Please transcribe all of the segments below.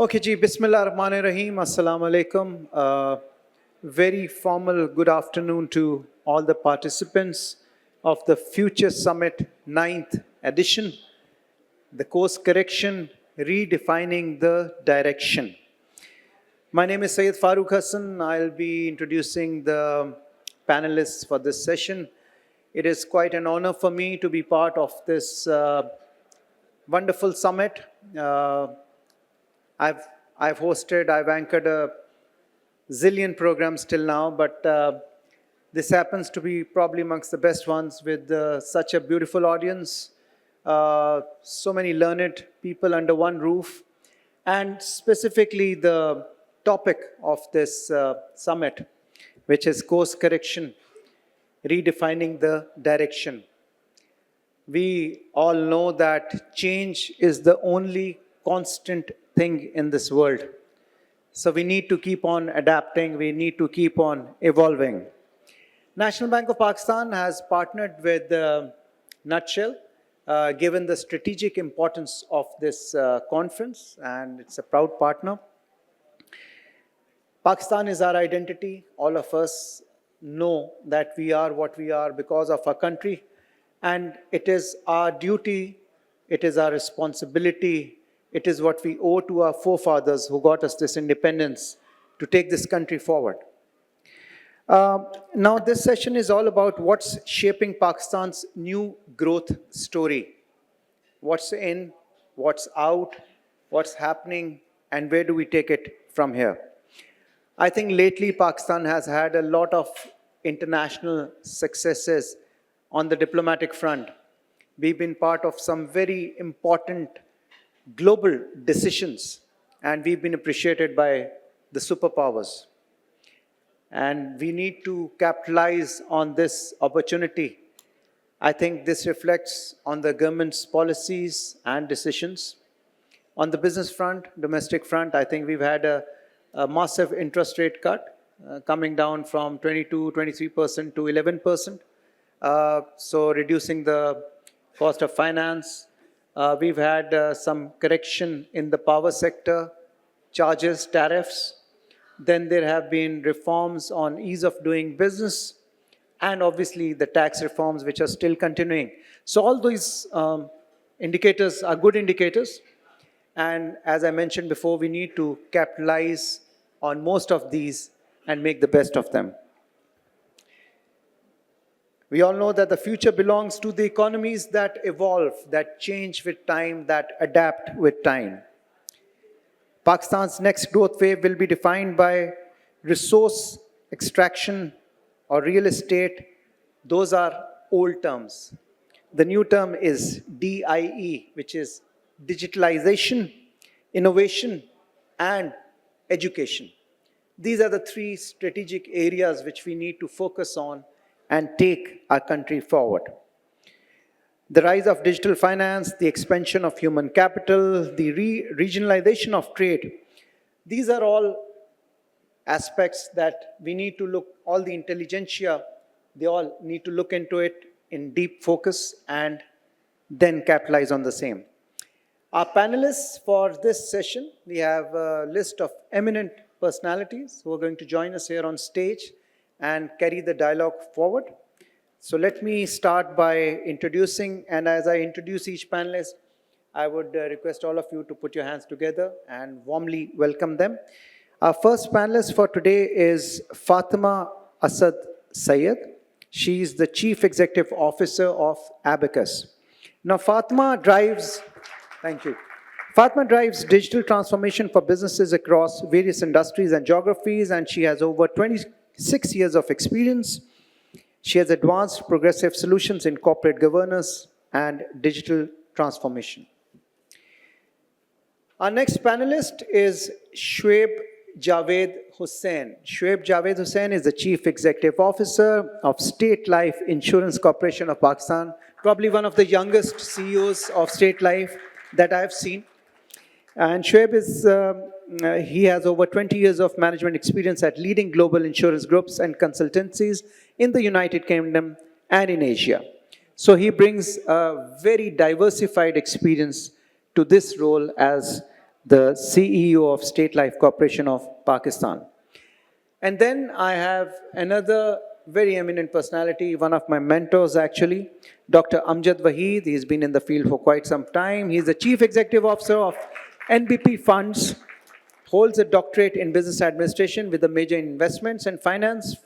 Okay, ji, Bismillah Rahman Rahim. Assalamu alaikum. Very formal good afternoon to all the participants of the Future Summit 9th edition, the course correction, redefining the direction. My name is Syed Farooq Hassan. I'll be introducing the panelists for this session. It is quite an honor for me to be part of this wonderful summit. I've hosted, I've anchored a zillion programs till now, but this happens to be probably amongst the best ones with such a beautiful audience, so many learned people under one roof, and specifically the topic of this summit, which is course correction, redefining the direction. We all know that change is the only constant thing in this world. So we need to keep on adapting, we need to keep on evolving. National Bank of Pakistan has partnered with Nutshell, given the strategic importance of this conference, and it's a proud partner. Pakistan is our identity. All of us know that we are what we are because of our country, and it is our duty, it is our responsibility, it is what we owe to our forefathers who got us this independence to take this country forward. Now, this session is all about what's shaping Pakistan's new growth story. What's in, what's out, what's happening, and where do we take it from here? I think lately Pakistan has had a lot of international successes on the diplomatic front. We've been part of some very important global decisions, and we've been appreciated by the superpowers. And we need to capitalize on this opportunity. I think this reflects on the government's policies and decisions. On the business front, domestic front, I think we've had a massive interest rate cut, coming down from 22, 23% to 11%. So reducing the cost of finance. We've had some correction in the power sector, charges, tariffs. Then there have been reforms on ease of doing business, and obviously the tax reforms which are still continuing. So all these indicators are good indicators. And as I mentioned before, we need to capitalize on most of these and make the best of them. We all know that the future belongs to the economies that evolve, that change with time, that adapt with time. Pakistan's next growth wave will be defined by resource extraction or real estate. Those are old terms. The new term is DIE, which is digitalization, innovation, and education. These are the three strategic areas which we need to focus on and take our country forward. The rise of digital finance, the expansion of human capital, the regionalization of trade, these are all aspects that we need to look, all the intelligentsia, they all need to look into it in deep focus and then capitalize on the same. Our panelists for this session, we have a list of eminent personalities who are going to join us here on stage and carry the dialogue forward. So let me start by introducing, and as I introduce each panelist, I would request all of you to put your hands together and warmly welcome them. Our first panelist for today is Fatima Asad Sayed. She is the Chief Executive Officer of Abacus. Now Fatima drives digital transformation for businesses across various industries and geographies, and she has over 26 years of experience. She has advanced progressive solutions in corporate governance and digital transformation. Our next panelist is Shoaib Javed Hussain. Shoaib Javed Hussain is the Chief Executive Officer of State Life Insurance Corporation of Pakistan, probably one of the youngest CEOs of State Life that I have seen. And Shoaib he has over 20 years of management experience at leading global insurance groups and consultancies in the United Kingdom and in Asia. So he brings a very diversified experience to this role as the CEO of State Life Corporation of Pakistan. And then I have another very eminent personality, one of my mentors actually, Dr. Amjad Waheed. He's been in the field for quite some time. He's the Chief Executive Officer of NBP Funds, holds a doctorate in business administration with a major in investments and finance.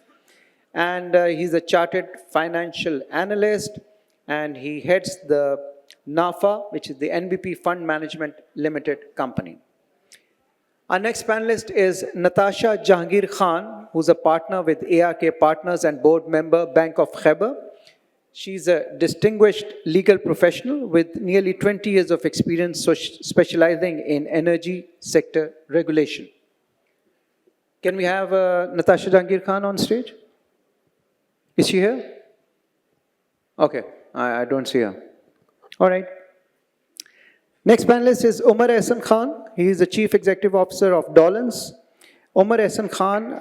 And he's a chartered financial analyst, and he heads the NAFA, which is the NBP Fund Management Limited company. Our next panelist is Natasha Jahangir Khan, who's a partner with ARK Partners and board member, Bank of Khyber. She's a distinguished legal professional with nearly 20 years of experience specializing in energy sector regulation. Can we have Natasha Jahangir Khan on stage? Is she here? Okay, I don't see her. All right. Next panelist is Umar Ehsan Khan. He is the Chief Executive Officer of Dolans. Umar Ehsan Khan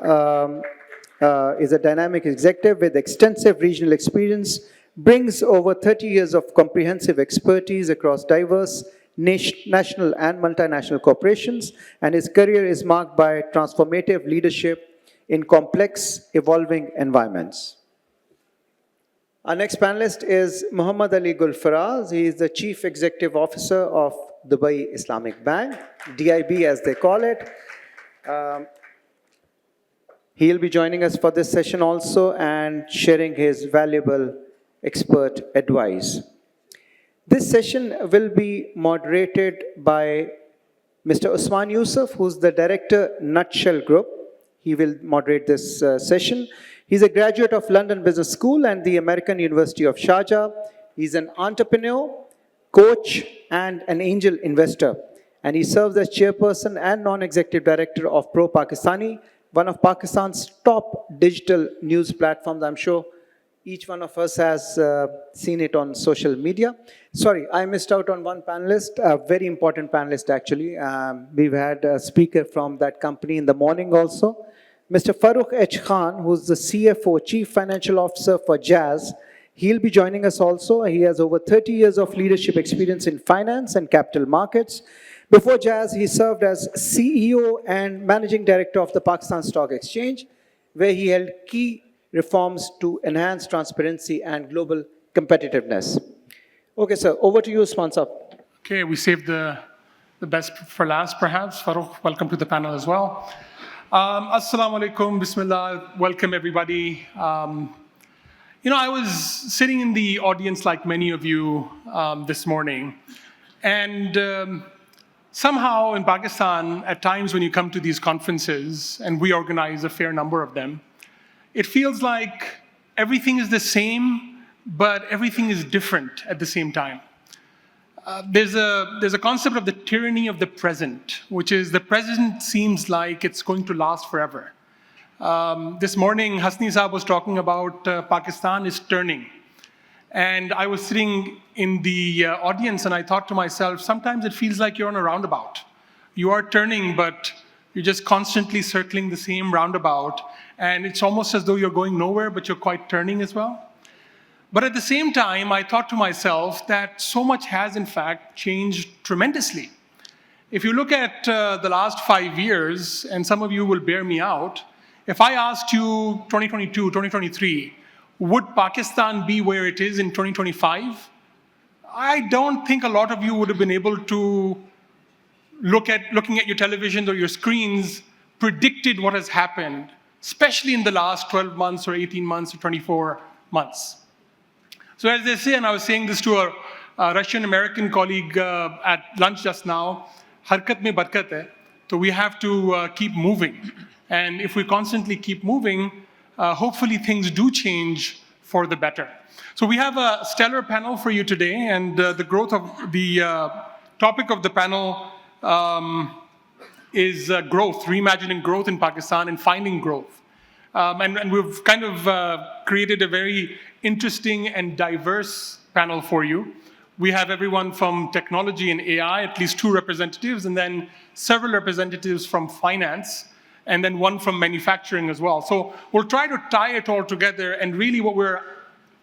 is a dynamic executive with extensive regional experience, brings over 30 years of comprehensive expertise across diverse national and multinational corporations, and his career is marked by transformative leadership in complex, evolving environments. Our next panelist is Muhammad Ali Gul Faraz. He is the Chief Executive Officer of Dubai Islamic Bank, DIB as they call it. He'll be joining us for this session also and sharing his valuable expert advice. This session will be moderated by Mr. Usman Yusuf, who's the Director, Nutshell Group. He will moderate this session. He's a graduate of London Business School and the American University of Sharjah. He's an entrepreneur, coach, and an angel investor. And he serves as chairperson and non-executive director of Pro Pakistani, one of Pakistan's top digital news platforms. I'm sure each one of us has seen it on social media. Sorry, I missed out on one panelist, a very important panelist actually. We've had a speaker from that company in the morning also. Mr. Farooq H. Khan, who's the CFO, Chief Financial Officer for Jazz. He'll be joining us also. He has over 30 years of leadership experience in finance and capital markets. Before Jazz, he served as CEO and Managing Director of the Pakistan Stock Exchange, where he held key reforms to enhance transparency and global competitiveness. Okay, sir, over to you, Usman Saab. Okay, we saved the best for last, perhaps. Farooq, welcome to the panel as well. Assalamu alaikum, bismillah, welcome everybody. I was sitting in the audience like many of you this morning, and somehow in Pakistan, at times when you come to these conferences, and we organize a fair number of them, it feels like everything is the same, but everything is different at the same time. There's a concept of the tyranny of the present, which is the present seems like it's going to last forever. This morning, Hasni Saab was talking about Pakistan is turning. And I was sitting in the audience and I thought to myself, sometimes it feels like you're on a roundabout. You are turning, but you're just constantly circling the same roundabout. And it's almost as though you're going nowhere, but you're quite turning as well. But at the same time, I thought to myself that so much has, in fact, changed tremendously. If you look at the last 5 years, and some of you will bear me out, if I asked you 2022, 2023, would Pakistan be where it is in 2025? I don't think a lot of you would have been able to, looking at your televisions or your screens, predicted what has happened, especially in the last 12 months or 18 months or 24 months. So as they say, and I was saying this to a Russian-American colleague at lunch just now, harkat mein barkat hai, so we have to keep moving. And if we constantly keep moving, hopefully things do change for the better. So we have a stellar panel for you today, and the topic of the panel is growth, reimagining growth in Pakistan and finding growth. And we've kind of created a very interesting and diverse panel for you. We have everyone from technology and AI, at least 2 representatives, and then several representatives from finance, and then 1 from manufacturing as well. So we'll try to tie it all together, and really what we're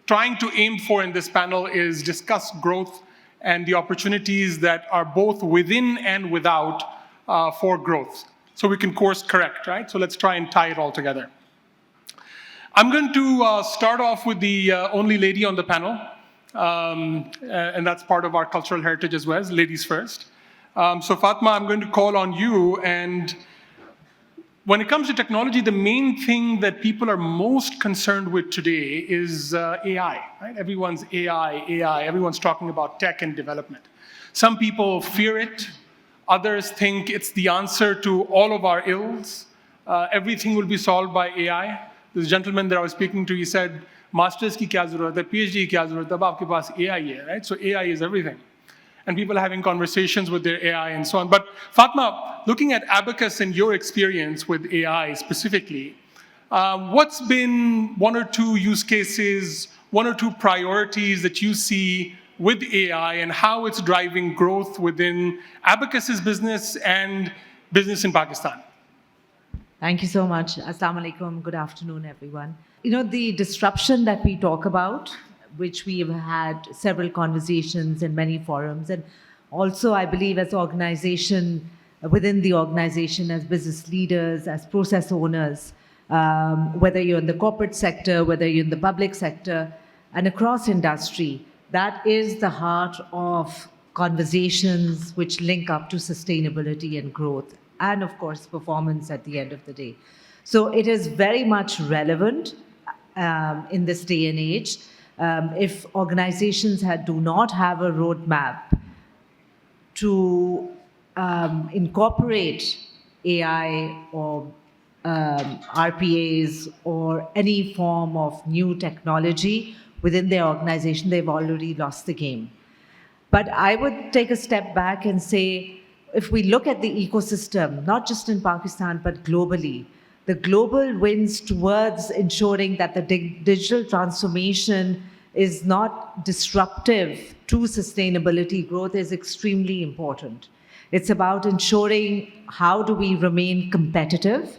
trying to aim for in this panel is discuss growth and the opportunities that are both within and without for growth. So we can course correct, right? So let's try and tie it all together. I'm going to start off with the only lady on the panel, and that's part of our cultural heritage as well, ladies first. So Fatma, I'm going to call on you, and when it comes to technology, the main thing that people are most concerned with today is AI, right? Everyone's AI, everyone's talking about tech and development. Some people fear it, others think it's the answer to all of our ills. Everything will be solved by AI. This gentleman that I was speaking to, he said, master's ki kya zarurat hai, PhD ki kya zarurat hai, ab aapke paas AI hai, right? So AI is everything. And people are having conversations with their AI and so on. But Fatma, looking at Abacus and your experience with AI specifically, what's been one or two use cases, one or two priorities that you see with AI and how it's driving growth within Abacus's business and business in Pakistan? Thank you so much. Assalamu alaikum. Good afternoon, everyone. You know, the disruption that we talk about, which we have had several conversations in many forums, and also I believe as organization, within the organization, as business leaders, as process owners, whether you're in the corporate sector, whether you're in the public sector, and across industry, that is the heart of conversations which link up to sustainability and growth, and of course, performance at the end of the day. So it is very much relevant in this day and age. If organizations do not have a roadmap to incorporate AI or RPAs or any form of new technology within their organization, they've already lost the game. But I would take a step back and say, if we look at the ecosystem, not just in Pakistan, but globally, the global winds towards ensuring that the digital transformation is not disruptive to sustainability growth is extremely important. It's about ensuring how do we remain competitive,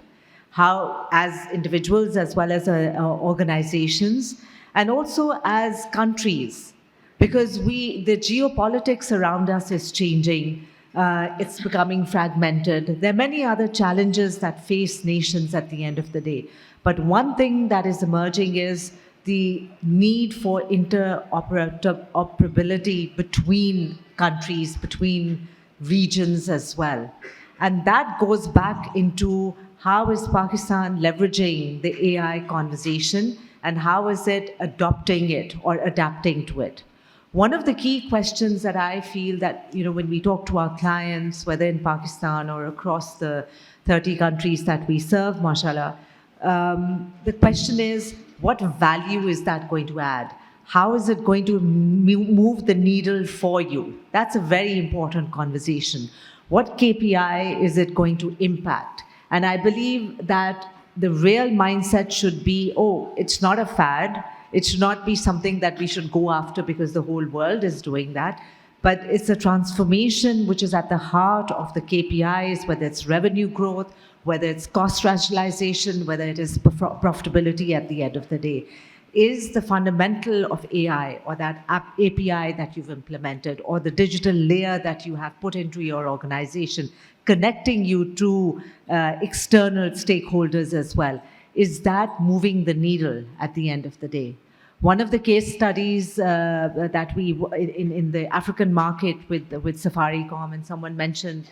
how as individuals as well as organizations, and also as countries, because the geopolitics around us is changing. It's becoming fragmented. There are many other challenges that face nations at the end of the day. But one thing that is emerging is the need for interoperability between countries, between regions as well. And that goes back into how is Pakistan leveraging the AI conversation and how is it adopting it or adapting to it. One of the key questions that I feel that, you know, when we talk to our clients, whether in Pakistan or across the 30 countries that we serve, mashallah, the question is, what value is that going to add? How is it going to move the needle for you? That's a very important conversation. What KPI is it going to impact? And I believe that the real mindset should be, oh, it's not a fad. It should not be something that we should go after because the whole world is doing that. But it's a transformation which is at the heart of the KPIs, whether it's revenue growth, whether it's cost rationalization, whether it is profitability at the end of the day. Is the fundamental of AI or that API that you've implemented or the digital layer that you have put into your organization connecting you to external stakeholders as well? Is that moving the needle at the end of the day? One of the case studies that we, in the African market with Safaricom, and someone mentioned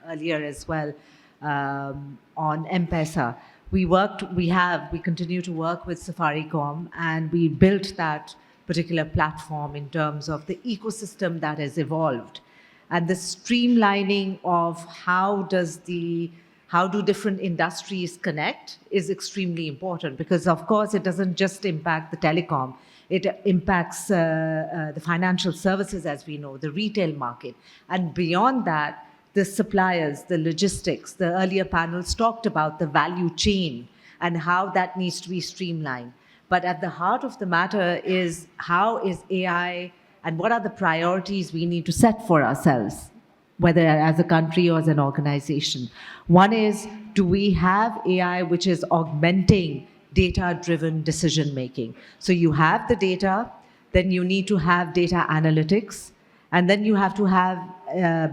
earlier as well, on M-Pesa, we continue to work with Safaricom, and we built that particular platform in terms of the ecosystem that has evolved. And the streamlining of how do different industries connect is extremely important, because of course it doesn't just impact the telecom, it impacts the financial services, as we know, the retail market. And beyond that, the suppliers, the logistics, the earlier panels talked about the value chain and how that needs to be streamlined. But at the heart of the matter is how is AI and what are the priorities we need to set for ourselves, whether as a country or as an organization. One is, do we have AI which is augmenting data-driven decision-making? So you have the data, then you need to have data analytics, and then you have to have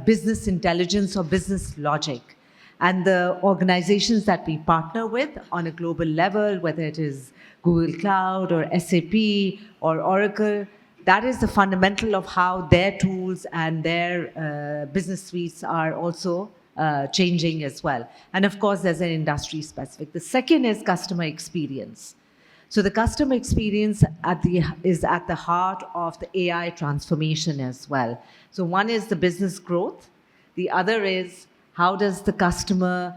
business intelligence or business logic. And the organizations that we partner with on a global level, whether it is Google Cloud or SAP or Oracle, that is the fundamental of how their tools and their business suites are also changing as well. And of course, there's an industry specific. The second is customer experience. So the customer experience is at the heart of the AI transformation as well. So one is the business growth. The other is how does the customer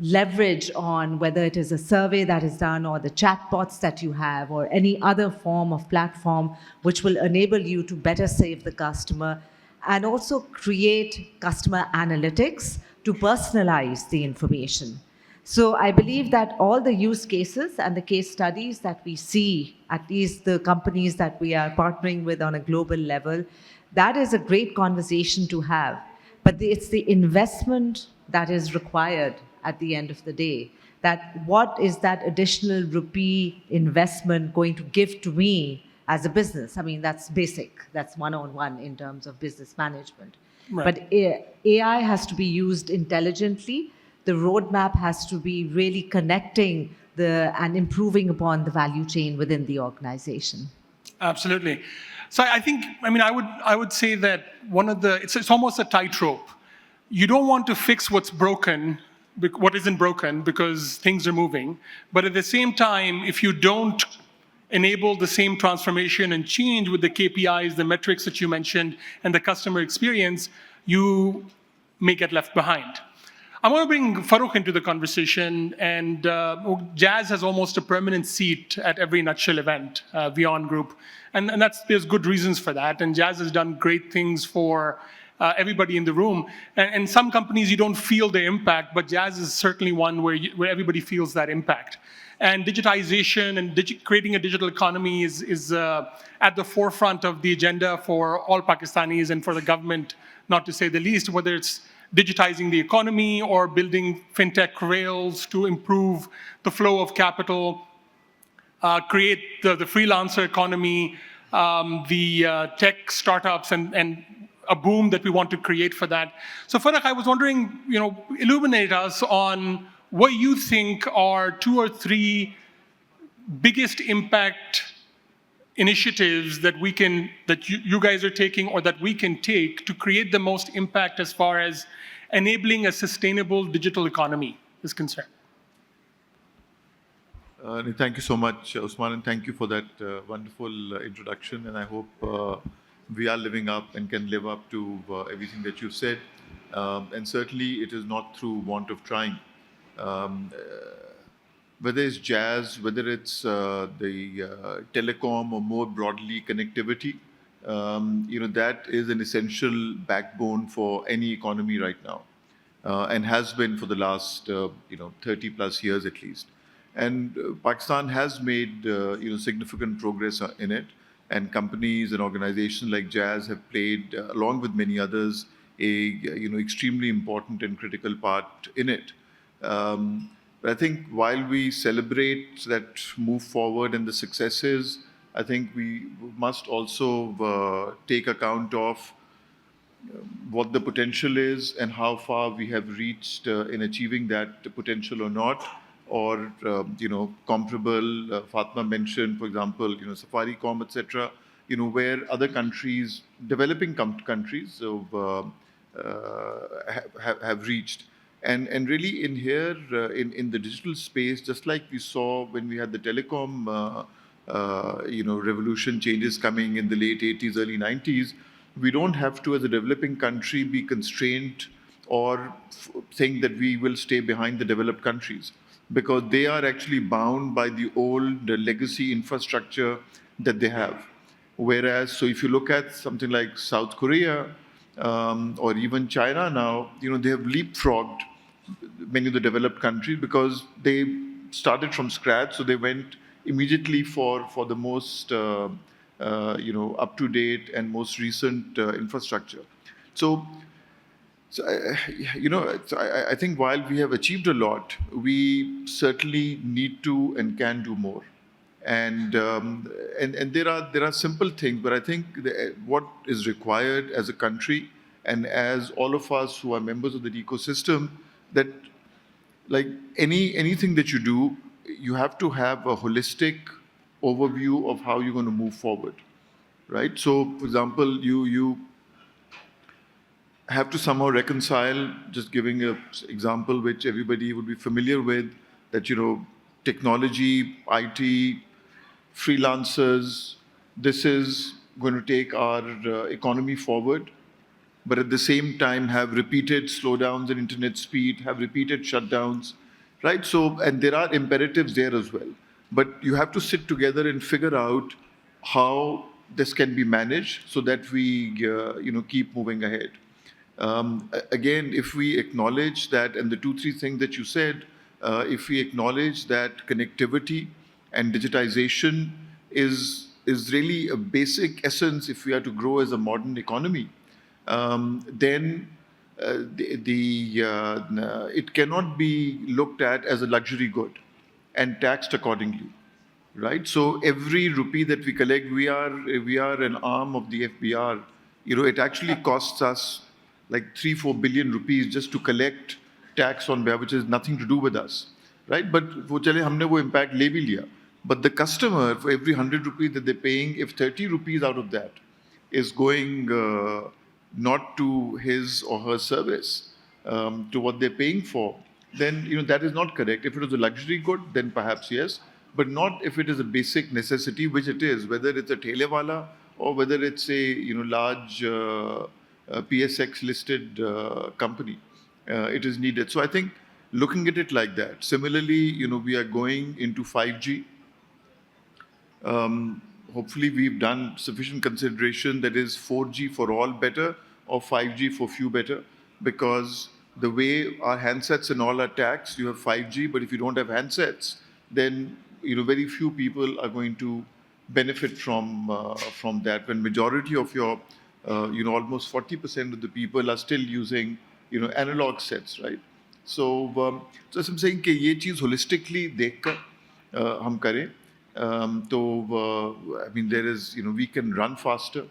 leverage on whether it is a survey that is done or the chatbots that you have or any other form of platform which will enable you to better serve the customer and also create customer analytics to personalize the information. So I believe that all the use cases and the case studies that we see, at least the companies that we are partnering with on a global level, that is a great conversation to have. But it's the investment that is required at the end of the day. That what is that additional rupee investment going to give to me as a business? I mean, that's basic. That's one-on-one in terms of business management. Right. But AI has to be used intelligently. The roadmap has to be really connecting and improving upon the value chain within the organization. Absolutely. So I think, I would say that it's almost a tightrope. You don't want to fix what's broken, what isn't broken, because things are moving. But at the same time, if you don't enable the same transformation and change with the KPIs, the metrics that you mentioned, and the customer experience, you may get left behind. I want to bring Farokh into the conversation, and Jazz has almost a permanent seat at every Nutshell event, Beyond Group, and there's good reasons for that, and Jazz has done great things for everybody in the room, and some companies you don't feel the impact, but Jazz is certainly one where everybody feels that impact. And digitization and creating a digital economy is at the forefront of the agenda for all Pakistanis and for the government, not to say the least, whether it's digitizing the economy or building fintech rails to improve the flow of capital, create the freelancer economy, the tech startups, and a boom that we want to create for that. So Farokh, I was wondering, illuminate us on what you think are 2 or 3 biggest impact initiatives that you guys are taking or that we can take to create the most impact as far as enabling a sustainable digital economy is concerned. Thank you so much, Usman, and thank you for that wonderful introduction. And I hope we are living up and can live up to everything that you've said. And certainly it is not through want of trying. Whether it's Jazz, whether it's the telecom or more broadly connectivity, that is an essential backbone for any economy right now, and has been for the last 30 plus years at least. And Pakistan has made significant progress in it, and companies and organizations like Jazz have played, along with many others, a extremely important and critical part in it. But I think while we celebrate that move forward and the successes, I think we must also take account of what the potential is and how far we have reached in achieving that potential or not. Or, comparable, Fatma mentioned, for example, Safaricom, etc., where other countries, developing countries, have reached. And really in here, in the digital space, just like we saw when we had the telecom, revolution changes coming in the late 80s, early 90s, we don't have to, as a developing country, be constrained or think that we will stay behind the developed countries, because they are actually bound by the old legacy infrastructure that they have. Whereas, so if you look at something like South Korea or even China now, they have leapfrogged many of the developed countries because they started from scratch. So they went immediately for the most up-to-date and most recent infrastructure. So I think while we have achieved a lot, we certainly need to and can do more. And there are simple things, but I think what is required as a country and as all of us who are members of that ecosystem, that like anything that you do, you have to have a holistic overview of how you're going to move forward, right? So, for example, you have to somehow reconcile, just giving an example which everybody would be familiar with, that, technology, IT, freelancers, this is going to take our economy forward, but at the same time have repeated slowdowns in internet speed, have repeated shutdowns, right? So, and there are imperatives there as well. But you have to sit together and figure out how this can be managed so that we, keep moving ahead. Again, if we acknowledge that, and the 2-3 things that you said, if we acknowledge that connectivity and digitization is really a basic essence if we are to grow as a modern economy, then it cannot be looked at as a luxury good and taxed accordingly, right? So every rupee that we collect, we are an arm of the FBR. It actually costs us like 3-4 billion rupees just to collect tax on where, which has nothing to do with us, right? But wo chale humne wo impact le bhi liya. But the customer, for every 100 rupees that they're paying, if 30 rupees out of that is going not to his or her service, to what they're paying for, then that is not correct. If it was a luxury good, then perhaps yes, but not if it is a basic necessity, which it is, whether it's a telewala or whether it's a large PSX listed company. It is needed. So I think looking at it like that. Similarly, we are going into 5G. Hopefully we've done sufficient consideration that is 4G for all better or 5G for few better, because the way our handsets and all are taxed, you have 5G, but if you don't have handsets, then very few people are going to benefit from that. When majority of your almost 40% of the people are still using analog sets, right? So as I'm saying कि ये चीज़ holistically देखकर हम करें. I mean, there is, we can run faster.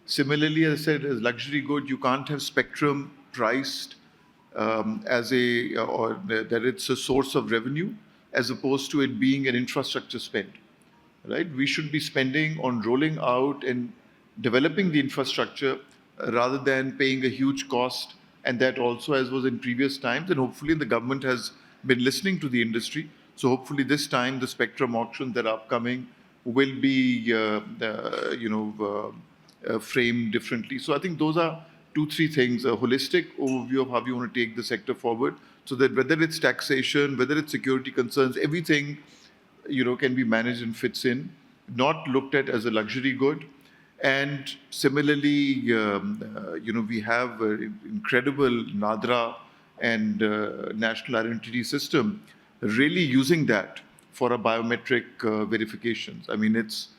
Similarly, as I said, as luxury good, you can't have spectrum priced as or that it's a source of revenue as opposed to it being an infrastructure spend, right? We should be spending on rolling out and developing the infrastructure rather than paying a huge cost. And that also, as was in previous times, and hopefully the government has been listening to the industry. So hopefully this time the spectrum auctions that are upcoming will be, framed differently. So I think those are 2-3 things, a holistic overview of how you want to take the sector forward, so that whether it's taxation, whether it's security concerns, everything, can be managed and fits in, not looked at as a luxury good. And similarly, we have an incredible NADRA and national identity system, really using that for a biometric verifications. I mean, it's,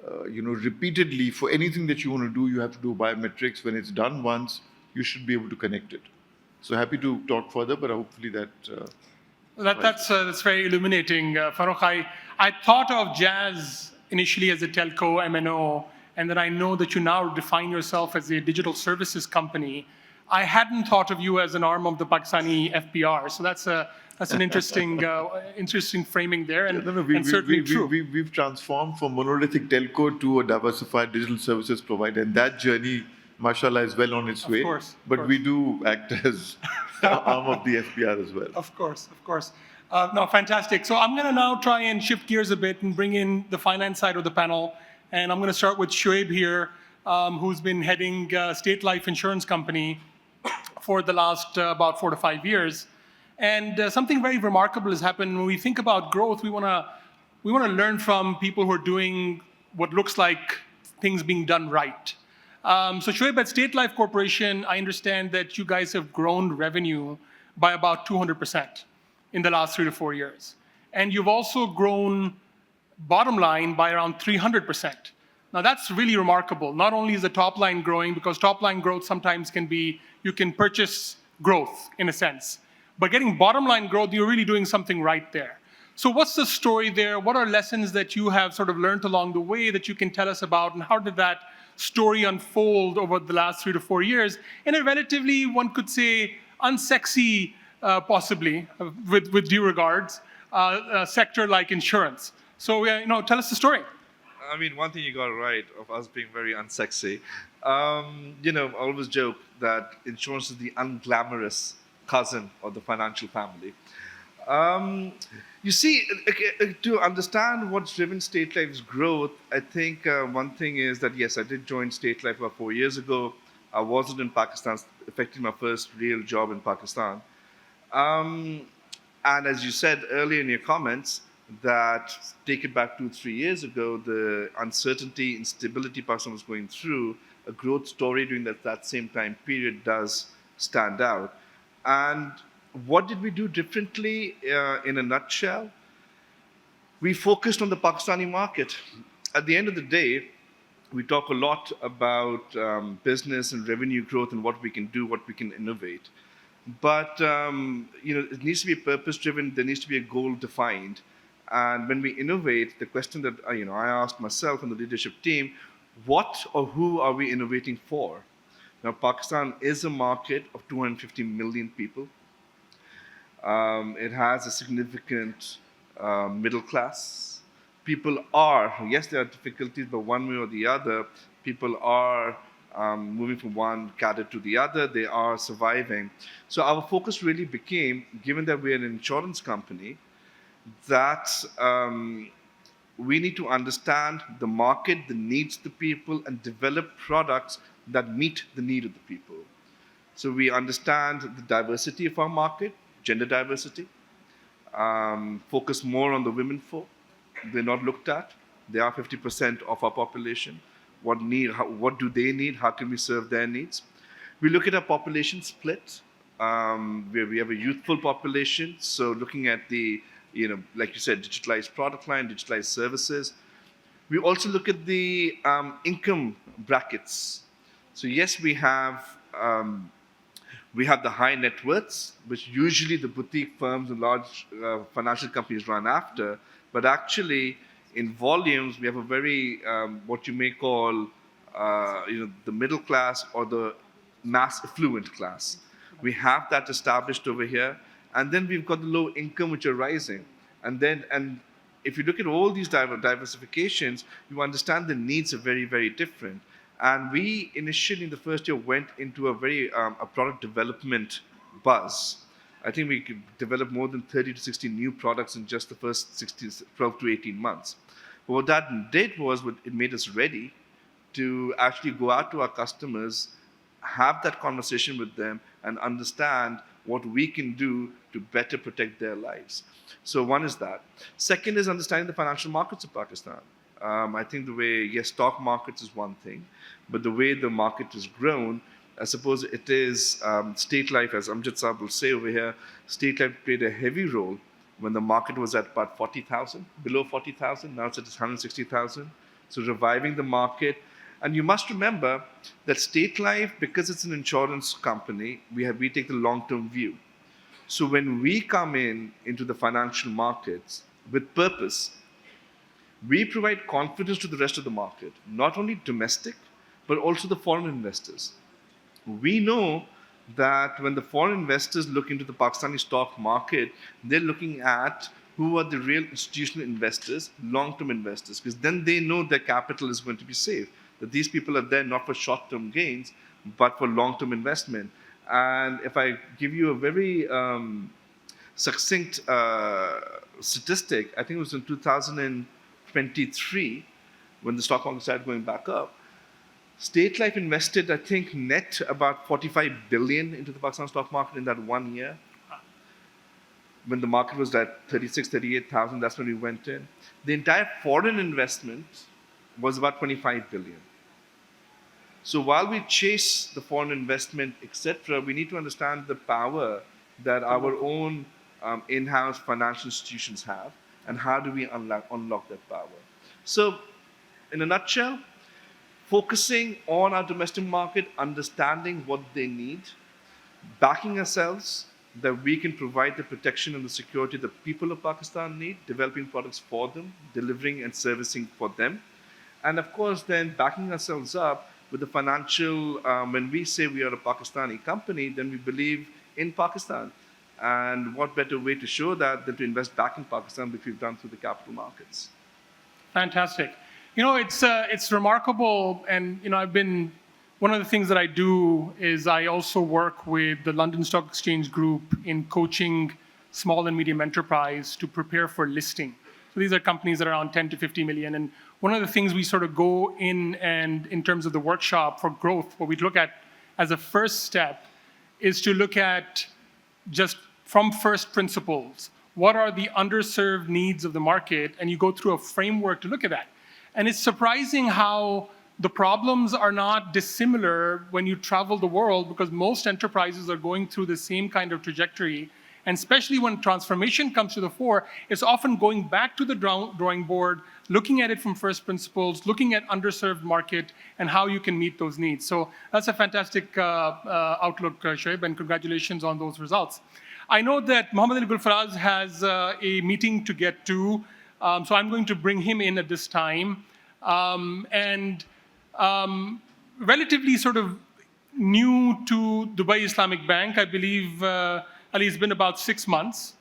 repeatedly, for anything that you want to do, you have to do biometrics. When it's done once, you should be able to connect it. So happy to talk further, but hopefully that... That's very illuminating, Farokh. I thought of Jazz initially as a telco, MNO, and then I know that you now define yourself as a digital services company. I hadn't thought of you as an arm of the Pakistani FBR, so that's an interesting interesting framing there, and, and certainly true. We've transformed from monolithic telco to a diversified digital services provider, and that journey, mashallah, is well on its way. Of course. But we do act as arm of the FBR as well. Of course. No, fantastic. So I'm going to now try and shift gears a bit and bring in the finance side of the panel. And I'm going to start with Shoaib here, who's been heading State Life Insurance Company for the last about 4 to 5 years. And something very remarkable has happened. When we think about growth, we want to learn from people who are doing what looks like things being done right. So Shoaib, at State Life Corporation, I understand that you guys have grown revenue by about 200% in the last 3 to 4 years. And you've also grown bottom line by around 300%. Now that's really remarkable. Not only is the top line growing, because top line growth sometimes can be, you can purchase growth in a sense, but getting bottom line growth, you're really doing something right there. So what's the story there? What are lessons that you have sort of learned along the way that you can tell us about, and how did that story unfold over the last 3 to 4 years in a relatively, one could say, unsexy, possibly, with due regards, sector like insurance. So, tell us the story. I mean, one thing you got right of us being very unsexy. I always joke that insurance is the unglamorous cousin of the financial family. You see, to understand what's driven State Life's growth, I think one thing is that, yes, I did join State Life about 4 years ago. I wasn't in Pakistan, effectively my first real job in Pakistan. And as you said earlier in your comments, that take it back 2-3 years ago, the uncertainty, instability Pakistan was going through, a growth story during that same time period does stand out. And what did we do differently in a nutshell? We focused on the Pakistani market. At the end of the day, we talk a lot about business and revenue growth and what we can do, what we can innovate. But it needs to be purpose-driven. There needs to be a goal defined. And when we innovate, the question that I asked myself and the leadership team, what or who are we innovating for? Now, Pakistan is a market of 250 million people. It has a significant middle class. People are, yes, there are difficulties, but one way or the other, people are moving from one cadre to the other. They are surviving. So our focus really became, given that we're an insurance company, that we need to understand the market, the needs of the people, and develop products that meet the need of the people. So we understand the diversity of our market, gender diversity, focus more on the women folk. They're not looked at. They are 50% of our population. What do they need? How can we serve their needs? We look at our population split, where we have a youthful population. So looking at the, like you said, digitalized product line, digitalized services. We also look at the income brackets. So yes, we have the high net worths, which usually the boutique firms and large financial companies run after. But actually, in volumes, we have a very, what you may call, the middle class or the mass affluent class. We have that established over here. And then we've got the low income, which are rising. And if you look at all these diversifications, you understand the needs are very, very different. And we initially in the first year went into a product development buzz. I think we could develop more than 30 to 60 new products in just the first 12 to 18 months. But what that did was it made us ready to actually go out to our customers, have that conversation with them, and understand what we can do to better protect their lives. So one is that. Second is understanding the financial markets of Pakistan. I think the way, yes, stock markets is one thing, but the way the market has grown, I suppose it is State Life, as Amjad Saab will say over here, State Life played a heavy role when the market was at about 40,000, below 40,000, now it's at 160,000. So reviving the market. And you must remember that State Life, because it's an insurance company, we take the long-term view. So when we come into the financial markets with purpose, we provide confidence to the rest of the market, not only domestic, but also the foreign investors. We know that when the foreign investors look into the Pakistani stock market, they're looking at who are the real institutional investors, long-term investors, because then they know their capital is going to be safe, that these people are there not for short-term gains, but for long-term investment. And if I give you a very succinct statistic, I think it was in 2023, when the stock market started going back up, State Life invested, I think, net about 45 billion into the Pakistan stock market in that 1 year. When the market was at 36, 38,000, that's when we went in. The entire foreign investment was about 25 billion. So while we chase the foreign investment, etc., we need to understand the power that our own in-house financial institutions have, and how do we unlock that power. So in a nutshell, focusing on our domestic market, understanding what they need, backing ourselves that we can provide the protection and the security the people of Pakistan need, developing products for them, delivering and servicing for them, And of course, then backing ourselves up with the financial, when we say we are a Pakistani company, then we believe in Pakistan. And what better way to show that than to invest back in Pakistan, which we've done through the capital markets. Fantastic. It's remarkable, and I've been one of the things that I do is I also work with the London Stock Exchange Group in coaching small and medium enterprise to prepare for listing. So these are companies that are around 10 to 50 million, and one of the things we sort of go in and in terms of the workshop for growth, what we look at as a first step is to look at just from first principles, what are the underserved needs of the market, and you go through a framework to look at that. And it's surprising how the problems are not dissimilar when you travel the world, because most enterprises are going through the same kind of trajectory. And especially when transformation comes to the fore, it's often going back to the drawing board, looking at it from first principles, looking at underserved market and how you can meet those needs. So that's a fantastic outlook, Shoaib, and congratulations on those results. I know that Mohammad Ali Gulfaraz has a meeting to get to, so I'm going to bring him in at this time. Relatively sort of new to Dubai Islamic Bank, I believe Ali, it's been about 6 months.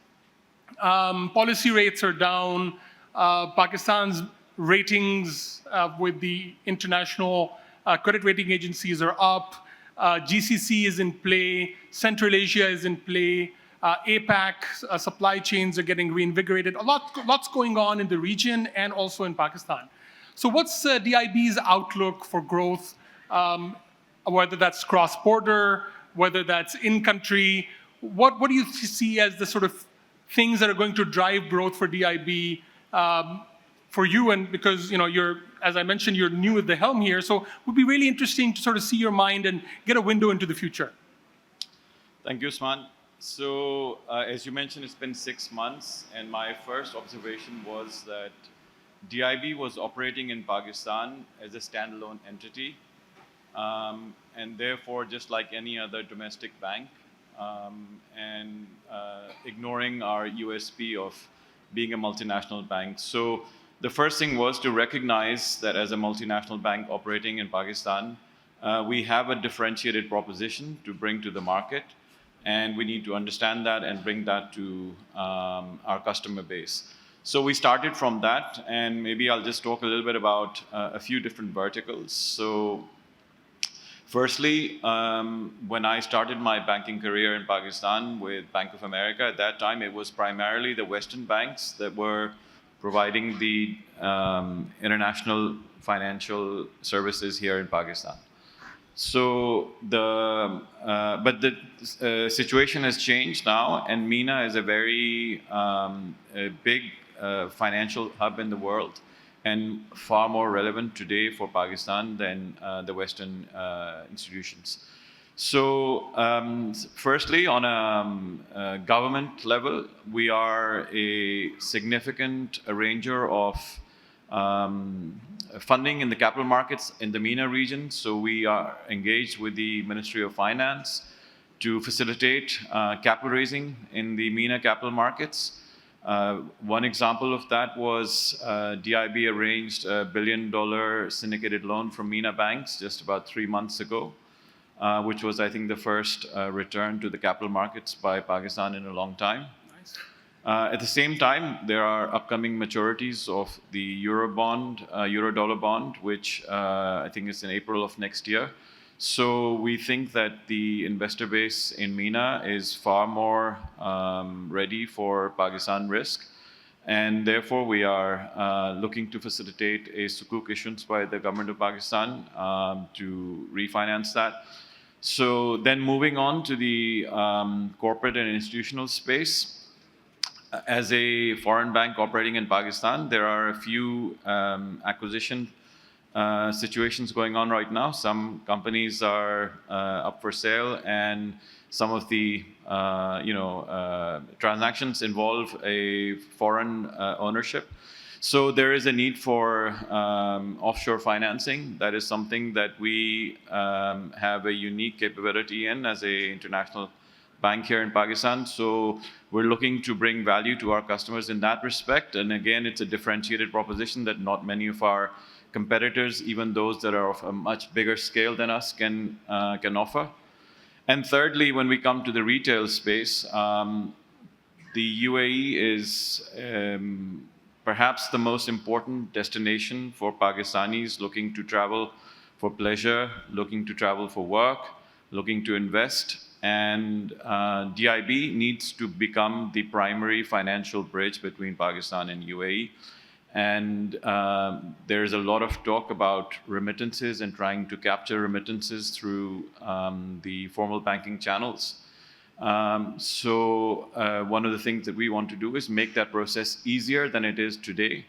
Policy rates are down. Pakistan's ratings with the international credit rating agencies are up. GCC is in play. Central Asia is in play. APAC supply chains are getting reinvigorated. Lots going on in the region and also in Pakistan. So what's DIB's outlook for growth, whether that's cross-border, whether that's in-country? What do you see as the sort of things that are going to drive growth for DIB for you? And because you're, as I mentioned, you're new at the helm here, so it would be really interesting to sort of see your mind and get a window into the future. Thank you, Usman. So as you mentioned, it's been 6 months, and my first observation was that DIB was operating in Pakistan as a standalone entity, and therefore just like any other domestic bank, and ignoring our USP of being a multinational bank. So the first thing was to recognize that as a multinational bank operating in Pakistan, we have a differentiated proposition to bring to the market, and we need to understand that and bring that to our customer base. So we started from that, and maybe I'll just talk a little bit about a few different verticals. So firstly, when I started my banking career in Pakistan with Bank of America, at that time it was primarily the Western banks that were providing the international financial services here in Pakistan. So but the situation has changed now, and MENA is a very big financial hub in the world, and far more relevant today for Pakistan than the Western institutions. So firstly, on a government level, we are a significant arranger of funding in the capital markets in the MENA region. So we are engaged with the Ministry of Finance to facilitate capital raising in the MENA capital markets. One example of that was DIB arranged $1 billion syndicated loan from MENA banks just about 3 months ago, which was, I think, the first return to the capital markets by Pakistan in a long time. Nice. At the same time, there are upcoming maturities of the euro-dollar bond, which I think is in April of next year. So we think that the investor base in MENA is far more ready for Pakistan risk, and therefore we are looking to facilitate a sukuk issuance by the government of Pakistan to refinance that. So then moving on to the corporate and institutional space. As a foreign bank operating in Pakistan, there are a few acquisition situations going on right now. Some companies are up for sale, and some of the transactions involve a foreign ownership. So there is a need for offshore financing. That is something that we have a unique capability in as an international bank here in Pakistan. So we're looking to bring value to our customers in that respect. And again, it's a differentiated proposition that not many of our competitors, even those that are of a much bigger scale than us, can offer. And thirdly, when we come to the retail space, the UAE is perhaps the most important destination for Pakistanis looking to travel for pleasure, looking to travel for work, looking to invest. And DIB needs to become the primary financial bridge between Pakistan and UAE. And there's a lot of talk about remittances and trying to capture remittances through the formal banking channels. So one of the things that we want to do is make that process easier than it is today.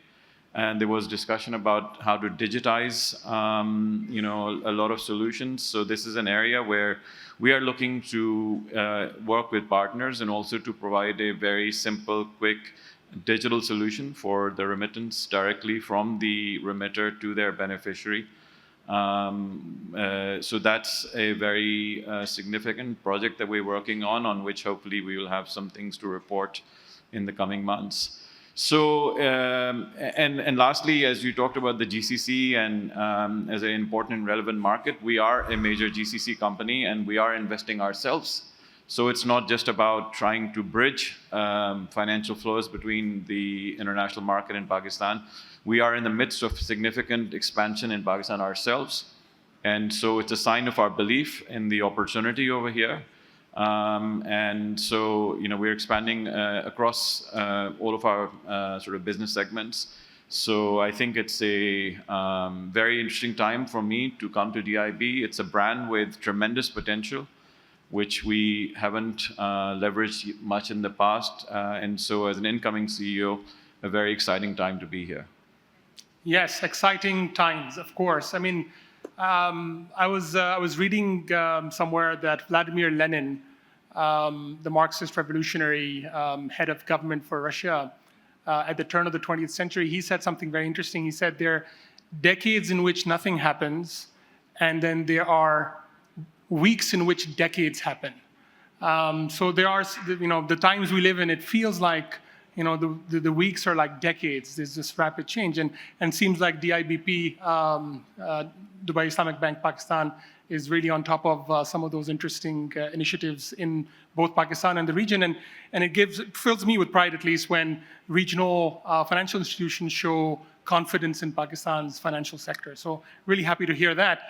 And there was discussion about how to digitize, a lot of solutions. So this is an area where we are looking to work with partners and also to provide a very simple, quick digital solution for the remittance directly from the remitter to their beneficiary. So that's a very significant project that we're working on which hopefully we will have some things to report in the coming months. So, and lastly, as you talked about the GCC and as an important and relevant market, we are a major GCC company and we are investing ourselves. So it's not just about trying to bridge financial flows between the international market and Pakistan. We are in the midst of significant expansion in Pakistan ourselves. And so it's a sign of our belief in the opportunity over here. And so, we're expanding across all of our sort of business segments. So I think it's a very interesting time for me to come to DIB. It's a brand with tremendous potential, which we haven't leveraged much in the past. And so as an incoming CEO, a very exciting time to be here. Yes, exciting times, of course. I mean, I was reading somewhere that Vladimir Lenin, the Marxist revolutionary head of government for Russia, at the turn of the 20th century, he said something very interesting. He said there are decades in which nothing happens, and then there are weeks in which decades happen. So there are, the times we live in, it feels like, the weeks are like decades. There's this rapid change. And seems like DIBP, Dubai Islamic Bank Pakistan, is really on top of some of those interesting initiatives in both Pakistan and the region. And it fills me with pride, at least, when regional financial institutions show confidence in Pakistan's financial sector. So really happy to hear that.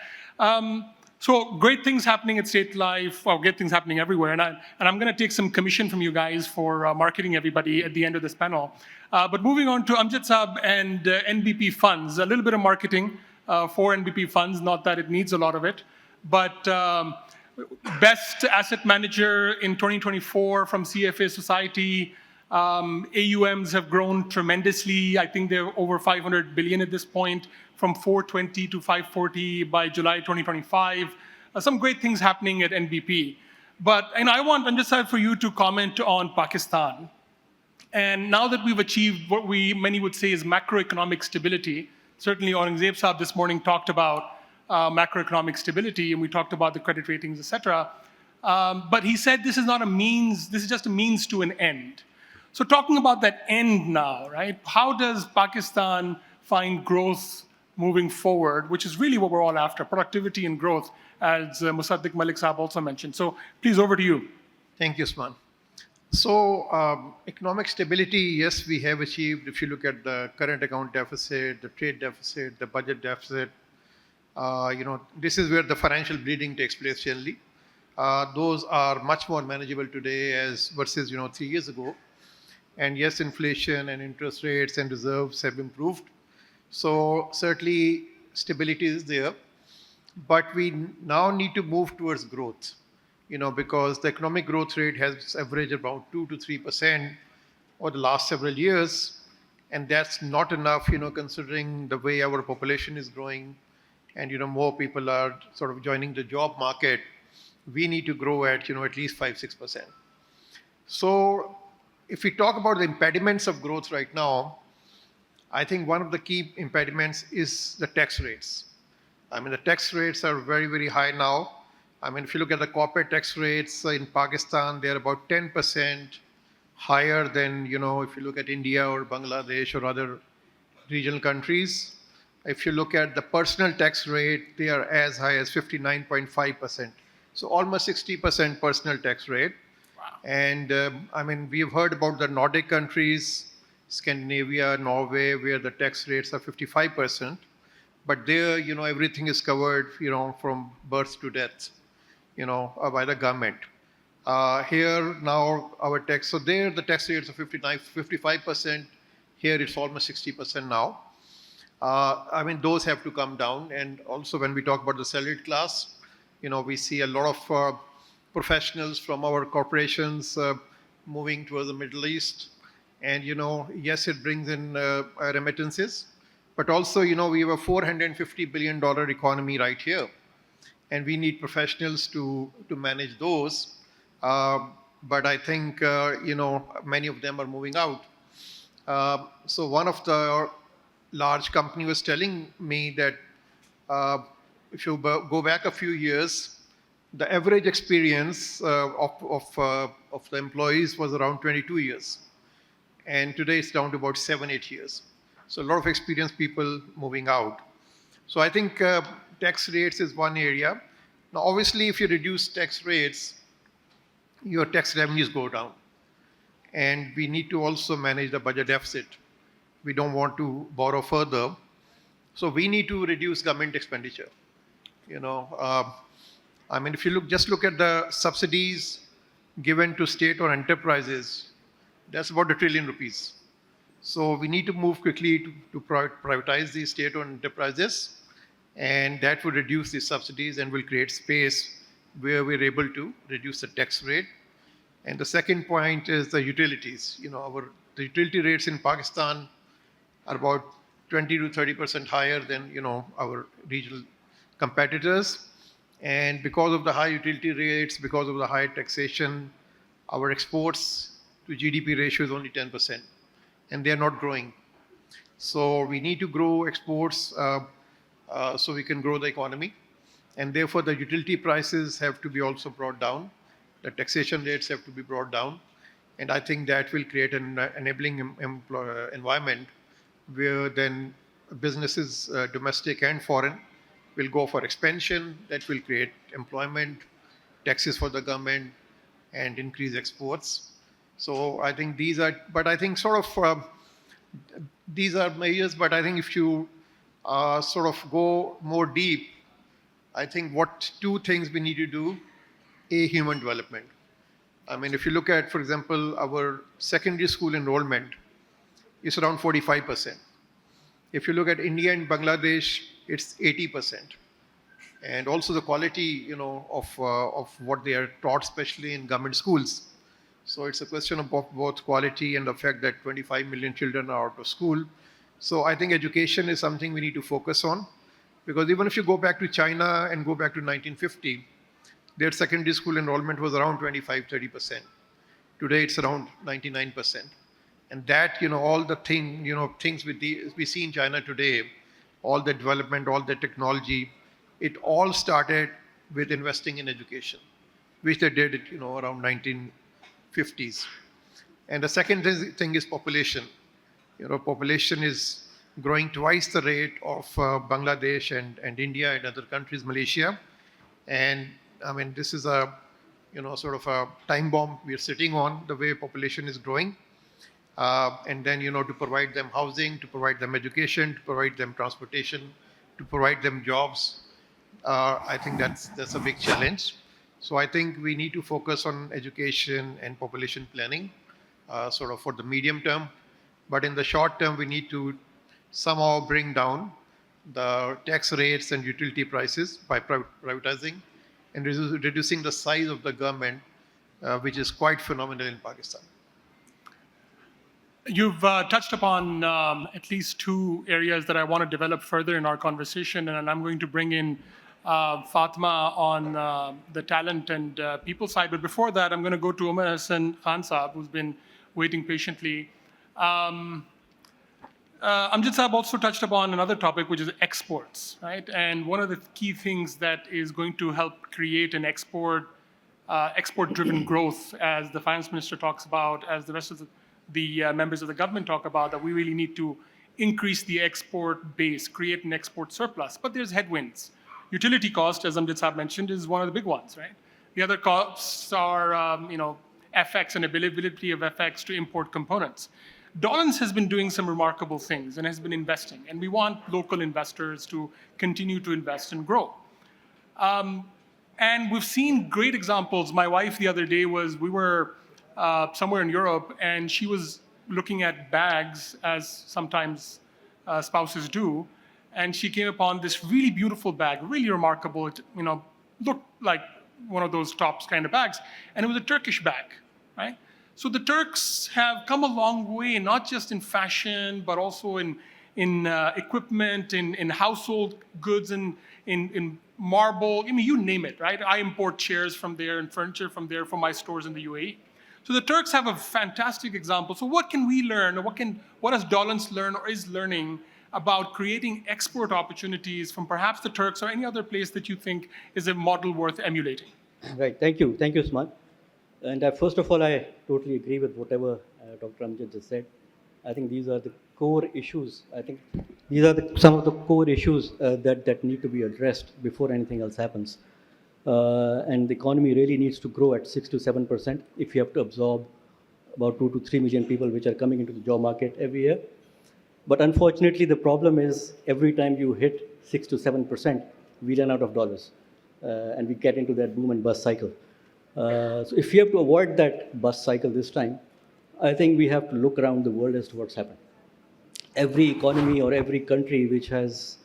So great things happening at State Life, or great things happening everywhere. And I'm going to take some commission from you guys for marketing everybody at the end of this panel. But moving on to Amjad Saab and NBP funds, a little bit of marketing for NBP funds, not that it needs a lot of it. But best asset manager in 2024 from CFA Society. AUMs have grown tremendously. I think they're over 500 billion at this point, from 420 to 540 by July 2025. Some great things happening at NBP. And I want, Amjad Saab, for you to comment on Pakistan. And now that we've achieved what many would say is macroeconomic stability, certainly Aurangzeb Saab this morning talked about macroeconomic stability, and we talked about the credit ratings, etc. But he said this is not a means, this is just a means to an end. So talking about that end now, right? How does Pakistan find growth moving forward, which is really what we're all after, productivity and growth, as Musaddiq Malik Saab also mentioned. So please, over to you. Thank you, Usman. So economic stability, yes, we have achieved. If you look at the current account deficit, the trade deficit, the budget deficit, this is where the financial bleeding takes place generally. Those are much more manageable today versus 3 years ago. And yes, inflation and interest rates and reserves have improved. So certainly stability is there, but we now need to move towards growth, because the economic growth rate has averaged about 2 to 3% over the last several years. And that's not enough, considering the way our population is growing and, more people are sort of joining the job market. We need to grow at, at least 5-6%. So if we talk about the impediments of growth right now, I think one of the key impediments is the tax rates. I mean, the tax rates are very, very high now. I mean, if you look at the corporate tax rates in Pakistan, they're about 10% higher than, if you look at India or Bangladesh or other regional countries. If you look at the personal tax rate, they are as high as 59.5%. So almost 60% personal tax rate. And I mean, we've heard about the Nordic countries, Scandinavia, Norway, where the tax rates are 55%. But there, everything is covered, from birth to death, by the government. Here now our tax, so there the tax rates are 55%. Here it's almost 60% now. I mean, those have to come down. And also when we talk about the salaried class, we see a lot of professionals from our corporations moving towards the Middle East. And, yes, it brings in remittances, but also, we have a $450 billion economy right here. And we need professionals to manage those. But I think, many of them are moving out. So one of the large company was telling me that if you go back a few years, the average experience of the employees was around 22 years. And today it's down to about 7-8 years. So a lot of experienced people moving out. So I think tax rates is one area. Now, obviously, if you reduce tax rates, your tax revenues go down. And we need to also manage the budget deficit. We don't want to borrow further. So we need to reduce government expenditure. I mean, if you just look at the subsidies given to state or enterprises, that's about ₹1 trillion. So we need to move quickly to privatize these state-owned enterprises, and that will reduce the subsidies and will create space where we're able to reduce the tax rate. And the second point is the utilities. The utility rates in Pakistan are about 20 to 30% higher than our regional competitors. And because of the high utility rates, because of the high taxation, our exports to GDP ratio is only 10%, and they are not growing. So we need to grow exports so we can grow the economy. And therefore, the utility prices have to be also brought down. The taxation rates have to be brought down. And I think that will create an enabling environment where then businesses, domestic and foreign, will go for expansion. That will create employment, taxes for the government, and increase exports. So I think these are, but I think sort of these are measures, but I think if you sort of go more deep, I think what two things we need to do: A, human development. I mean, if you look at, for example, our secondary school enrollment is around 45%. If you look at India and Bangladesh, it's 80%. And also the quality, of what they are taught, especially in government schools. So it's a question of both quality and the fact that 25 million children are out of school. So I think education is something we need to focus on, because even if you go back to China and go back to 1950, their secondary school enrollment was around 25-30%. Today it's around 99%. And that, all the things we see in China today, all the development, all the technology, it all started with investing in education, which they did, around 1950s. And the second thing is population. Population is growing twice the rate of Bangladesh and India and other countries, Malaysia. And I mean, this is a, sort of a time bomb we're sitting on, the way population is growing. And then, to provide them housing, to provide them education, to provide them transportation, to provide them jobs. I think that's a big challenge. So I think we need to focus on education and population planning, sort of for the medium term. But in the short term, we need to somehow bring down the tax rates and utility prices by privatizing and reducing the size of the government, which is quite phenomenal in Pakistan. You've touched upon at least two areas that I want to develop further in our conversation, and I'm going to bring in Fatma on the talent and people side. But before that, I'm going to go to Umar Hassan Khan Saab, who's been waiting patiently. Amjad Saab also touched upon another topic, which is exports, right? And one of the key things that is going to help create an export-driven growth, as the finance minister talks about, as the rest of the members of the government talk about, that we really need to increase the export base, create an export surplus. But there's headwinds. Utility cost, as Amjad Saab mentioned, is one of the big ones, right? The other costs are, FX and availability of FX to import components. Dolans has been doing some remarkable things and has been investing, and we want local investors to continue to invest and grow. And we've seen great examples. My wife the other day we were somewhere in Europe, and she was looking at bags, as sometimes spouses do, and she came upon this really beautiful bag, really remarkable. It, looked like one of those tops kind of bags, and it was a Turkish bag, right? So the Turks have come a long way, not just in fashion, but also in equipment, in household goods, in marble. I mean, you name it, right? I import chairs from there and furniture from there for my stores in the UAE. So the Turks have a fantastic example. So what can we learn, or what does Dolans learn or is learning about creating export opportunities from perhaps the Turks or any other place that you think is a model worth emulating? Right. Thank you, Usman. And first of all, I totally agree with whatever Dr. Amjad just said. I think these are the core issues. I think these are some of the core issues that need to be addressed before anything else happens. And the economy really needs to grow at 6 to 7% if you have to absorb about 2 to 3 million people which are coming into the job market every year. But unfortunately, the problem is every time you hit 6 to 7%, we run out of dollars, and we get into that boom and bust cycle. So if you have to avoid that bust cycle this time, I think we have to look around the world as to what's happened. Every economy or every country which has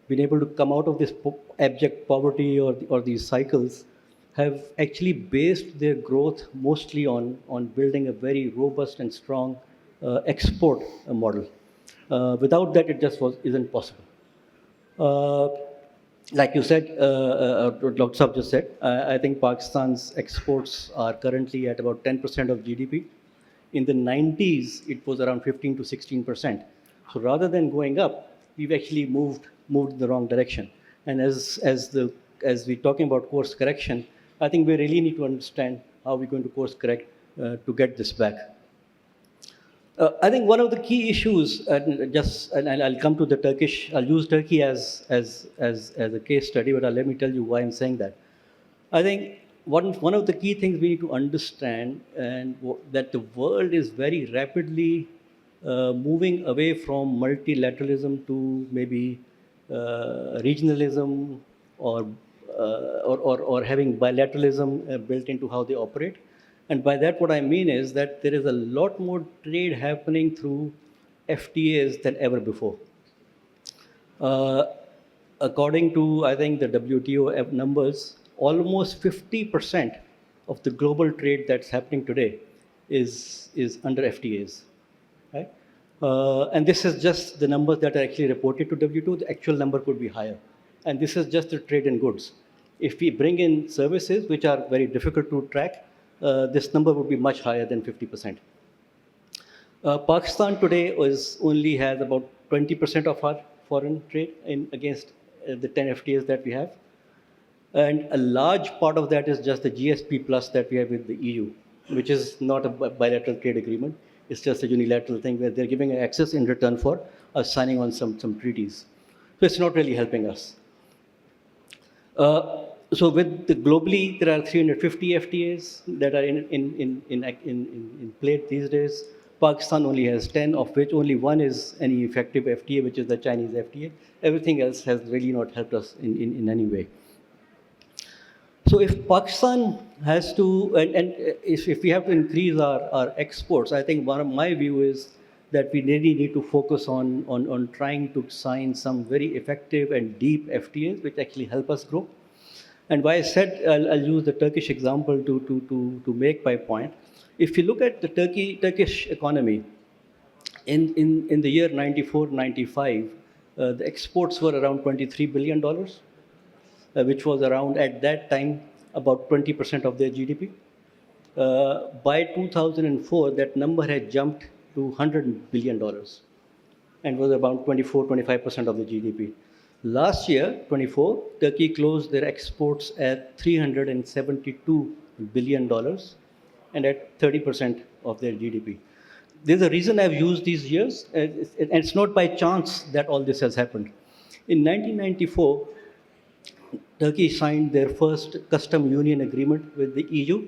been able to come out of this abject poverty or these cycles have actually based their growth mostly on building a very robust and strong export model. Without that, it just isn't possible. Like you said, Dr. Saab just said, I think Pakistan's exports are currently at about 10% of GDP. In the 90s, it was around 15 to 16%. So rather than going up, we've actually moved in the wrong direction. And as we're talking about course correction, I think we really need to understand how we're going to course correct to get this back. I think one of the key issues, and I'll come to the Turkish. I'll use Turkey as a case study, but let me tell you why I'm saying that. I think one of the key things we need to understand, and that the world is very rapidly moving away from multilateralism to maybe regionalism or having bilateralism built into how they operate. And by that, what I mean is that there is a lot more trade happening through FTAs than ever before. According to, I think, the WTO numbers, almost 50% of the global trade that's happening today is under FTAs, right? And this is just the numbers that are actually reported to WTO. The actual number could be higher. And this is just the trade in goods. If we bring in services, which are very difficult to track, this number would be much higher than 50%. Pakistan today only has about 20% of our foreign trade against the 10 FTAs that we have. And a large part of that is just the GSP plus that we have with the EU, which is not a bilateral trade agreement. It's just a unilateral thing where they're giving access in return for us signing on some treaties. So it's not really helping us. So with the globally, there are 350 FTAs that are in play these days. Pakistan only has 10, of which only one is any effective FTA, which is the Chinese FTA. Everything else has really not helped us in any way. So if Pakistan has to, and if we have to increase our exports, I think one of my view is that we really need to focus on trying to sign some very effective and deep FTAs, which actually help us grow. And why I said I'll use the Turkish example to make my point. If you look at the Turkish economy, in the year 94-95, the exports were around $23 billion, which was around, at that time, about 20% of their GDP. By 2004, that number had jumped to $100 billion and was about 24-25% of the GDP. Last year, 24, Turkey closed their exports at $372 billion and at 30% of their GDP. there's a reason I've used these years, and it's not by chance that all this has happened. In 1994, Turkey signed their first custom union agreement with the EU,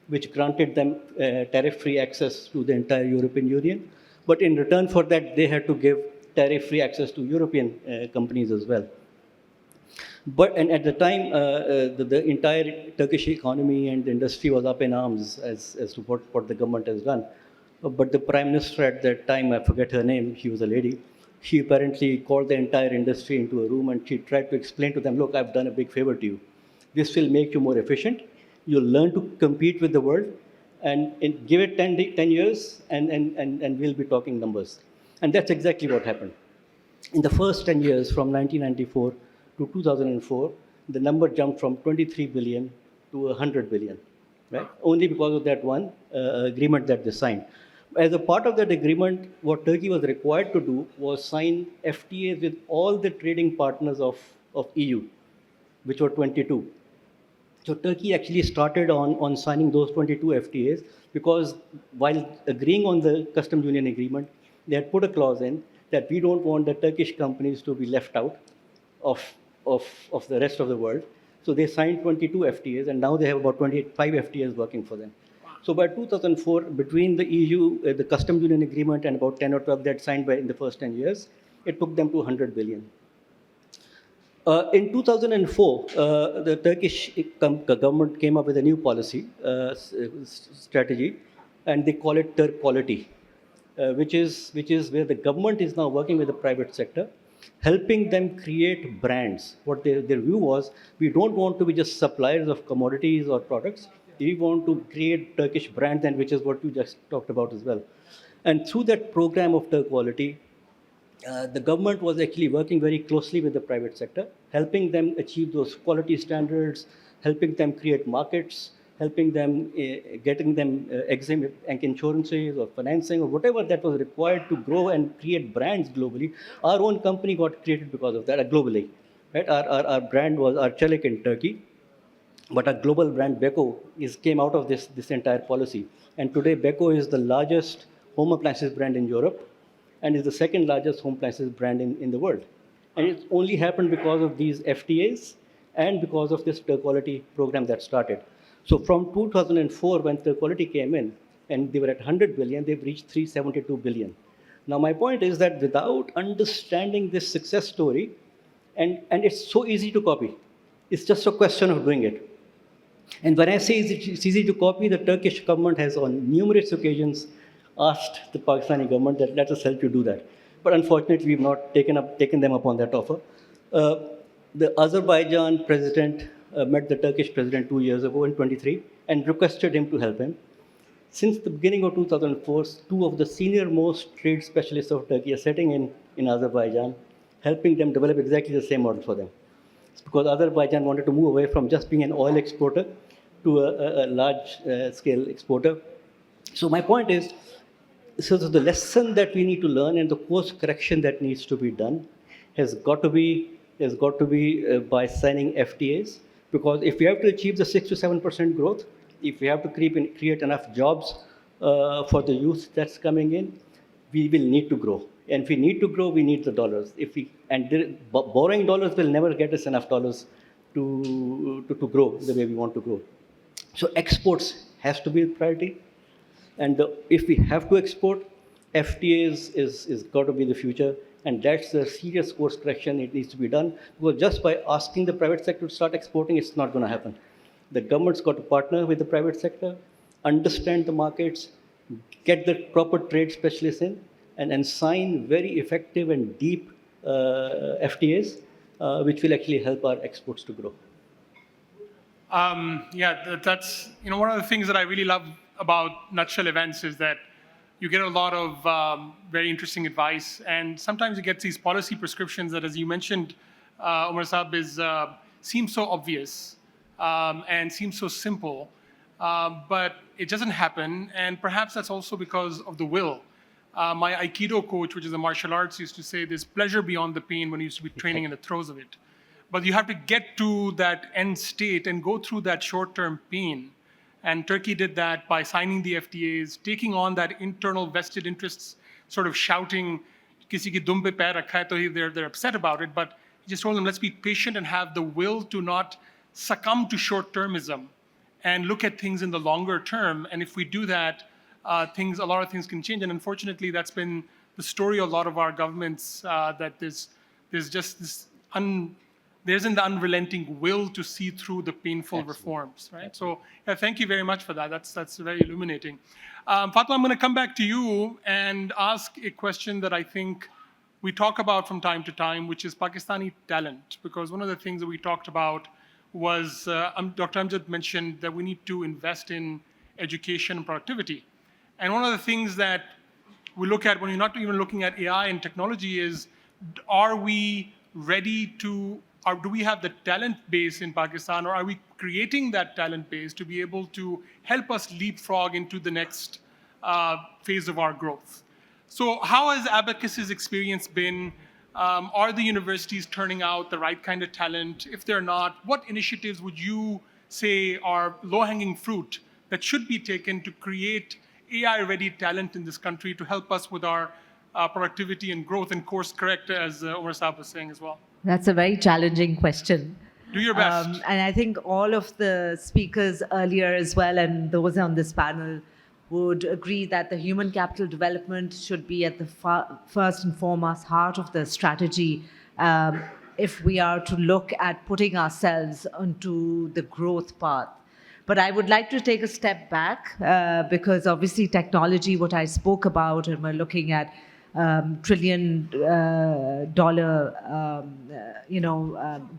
which granted them tariff-free access to the entire European Union. But in return for that, they had to give tariff-free access to European companies as well. And at the time, the entire Turkish economy and the industry was up in arms as to what the government has done. But the prime minister at that time, I forget her name, she was a lady, she apparently called the entire industry into a room and she tried to explain to them, look, I've done a big favor to you. This will make you more efficient. You'll learn to compete with the world and give it 10 years and we'll be talking numbers. And that's exactly what happened. In the first 10 years, from 1994 to 2004, the number jumped from 23 billion to 100 billion, right? Only because of that one agreement that they signed. As a part of that agreement, what Turkey was required to do was sign FTAs with all the trading partners of EU, which were 22. So Turkey actually started on signing those 22 FTAs because while agreeing on the customs union agreement, they had put a clause in that we don't want the Turkish companies to be left out of the rest of the world. So they signed 22 FTAs, and now they have about 25 FTAs working for them. So by 2004, between the EU, the customs union agreement, and about 10 or 12 that signed in the first 10 years, it took them to 100 billion. In 2004, the Turkish government came up with a new policy strategy, and they call it Turk Quality, which is where the government is now working with the private sector, helping them create brands. What their view was, we don't want to be just suppliers of commodities or products. We want to create Turkish brands, and which is what you just talked about as well. And through that program of Turk Quality, the government was actually working very closely with the private sector, helping them achieve those quality standards, helping them create markets, helping them, getting them Exim insurances or financing or whatever that was required to grow and create brands globally. Our own company got created because of that globally. Right? Our brand was Arçelik in Turkey, but our global brand Beko came out of this entire policy. And today Beko is the largest home appliances brand in Europe and is the second largest home appliances brand in the world. And it only happened because of these FTAs and because of this Turk Quality program that started. So from 2004, when Turk Quality came in, and they were at 100 billion, they've reached 372 billion. Now, my point is that without understanding this success story, and it's so easy to copy, it's just a question of doing it. And when I say it's easy to copy, the Turkish government has on numerous occasions asked the Pakistani government that let us help you do that. But unfortunately, we've not taken them up on that offer. The Azerbaijan president met the Turkish president 2 years ago in 23 and requested him to help him. Since the beginning of 2004, two of the senior most trade specialists of Turkey are sitting in Azerbaijan, helping them develop exactly the same model for them. It's because Azerbaijan wanted to move away from just being an oil exporter to a large scale exporter. So my point is, so the lesson that we need to learn and the course correction that needs to be done has got to be by signing FTAs. Because if we have to achieve the 6 to 7% growth, if we have to create enough jobs for the youth that's coming in, we will need to grow. And if we need to grow, we need the dollars. Borrowing dollars will never get us enough dollars to grow the way we want to grow. So exports has to be a priority. And if we have to export, FTAs is got to be the future. And that's the serious course correction. It needs to be done. Because just by asking the private sector to start exporting, it's not going to happen. The government's got to partner with the private sector, understand the markets, get the proper trade specialists in, and sign very effective and deep FTAs, which will actually help our exports to grow. That's one of the things that I really love about Nutshell events is that you get a lot of very interesting advice, and sometimes you get these policy prescriptions that, as you mentioned, Umar Saab, seem so obvious and seem so simple, but it doesn't happen, and perhaps that's also because of the will. My Aikido coach, which is a martial arts, used to say there's pleasure beyond the pain when he used to be training in the throes of it. But you have to get to that end state and go through that short-term pain And Turkey did that by signing the FTAs, taking on that internal vested interests, sort of shouting, "Kisi ki dum pe pair rakha hai," so they're upset about it. But he just told them, let's be patient and have the will to not succumb to short-termism and look at things in the longer term. And if we do that, a lot of things can change. And unfortunately, that's been the story of a lot of our governments, that there's just this there isn't the unrelenting will to see through the painful reforms, right? So thank you very much for that. That's very illuminating. Fatma, I'm going to come back to you and ask a question that I think we talk about from time to time, which is Pakistani talent. Because one of the things that we talked about was, Dr. Amjad mentioned that we need to invest in education and productivity. And one of the things that we look at when you're not even looking at AI and technology is, are we ready to, or do we have the talent base in Pakistan, or are we creating that talent base to be able to help us leapfrog into the next phase of our growth? So how has Abacus's experience been? Are the universities turning out the right kind of talent? If they're not, what initiatives would you say are low-hanging fruit that should be taken to create AI-ready talent in this country to help us with our productivity and growth and course correct, as Umar Saab was saying as well? That's a very challenging question. Do your best. And I think all of the speakers earlier as well, and those on this panel, would agree that the human capital development should be at the first and foremost heart of the strategy, if we are to look at putting ourselves onto the growth path. But I would like to take a step back, because obviously technology, what I spoke about, and we're looking at $1 trillion,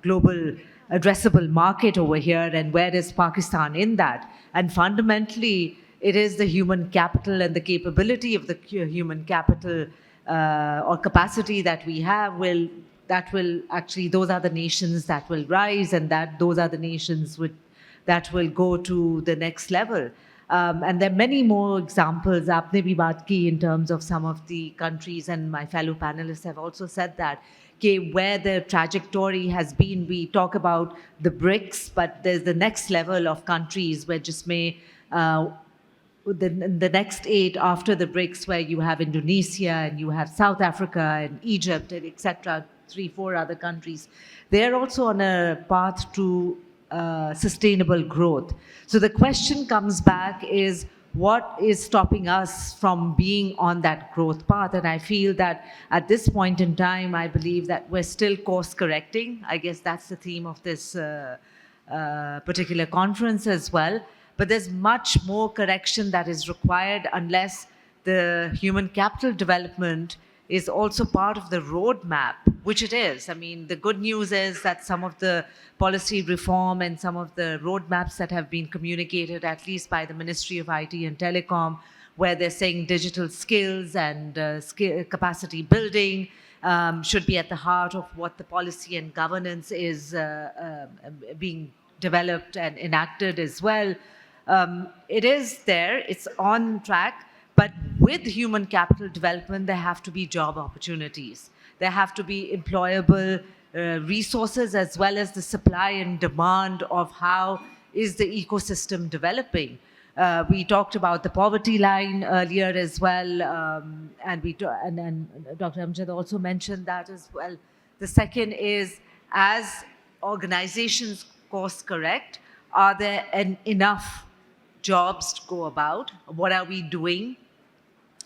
global addressable market over here, and where is Pakistan in that? And fundamentally, it is the human capital and the capability of the human capital or capacity that we have those are the nations that will rise, and those are the nations that will go to the next level. And there are many more examples. Aapne bhi baat ki in terms of some of the countries, and my fellow panelists have also said that, where the trajectory has been. We talk about the BRICS, but there's the next level of countries where the next 8 after the BRICS, where you have Indonesia and you have South Africa and Egypt, and etc., 3-4 other countries. They're also on a path to sustainable growth. So the question comes back is, what is stopping us from being on that growth path? And I feel that at this point in time, I believe that we're still course correcting. I guess that's the theme of this particular conference as well. But there's much more correction that is required unless the human capital development is also part of the roadmap, which it is. I mean, the good news is that some of the policy reform and some of the roadmaps that have been communicated, at least by the Ministry of IT and Telecom, where they're saying digital skills and capacity building should be at the heart of what the policy and governance is being developed and enacted as well. It is there, it's on track, but with human capital development, there have to be job opportunities. There have to be employable resources, as well as the supply and demand of how is the ecosystem developing. We talked about the poverty line earlier as well, and Dr. Amjad also mentioned that as well. The second is, as organizations course correct, are there enough jobs to go about? What are we doing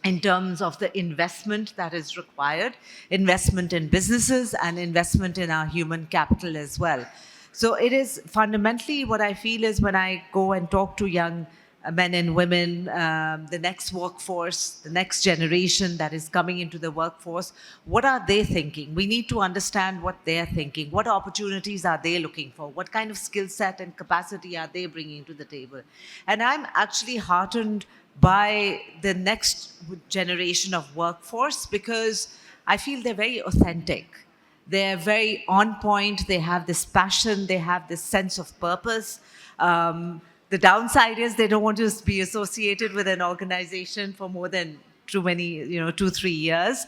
in terms of the investment that is required, investment in businesses and investment in our human capital as well? So it is fundamentally what I feel is, when I go and talk to young men and women, the next workforce, the next generation that is coming into the workforce, what are they thinking? We need to understand what they're thinking. What opportunities are they looking for? What kind of skill set and capacity are they bringing to the table? And I'm actually heartened by the next generation of workforce, because I feel they're very authentic. They're very on point. They have this passion. They have this sense of purpose. The downside is they don't want to be associated with an organization for more than 2-3 years.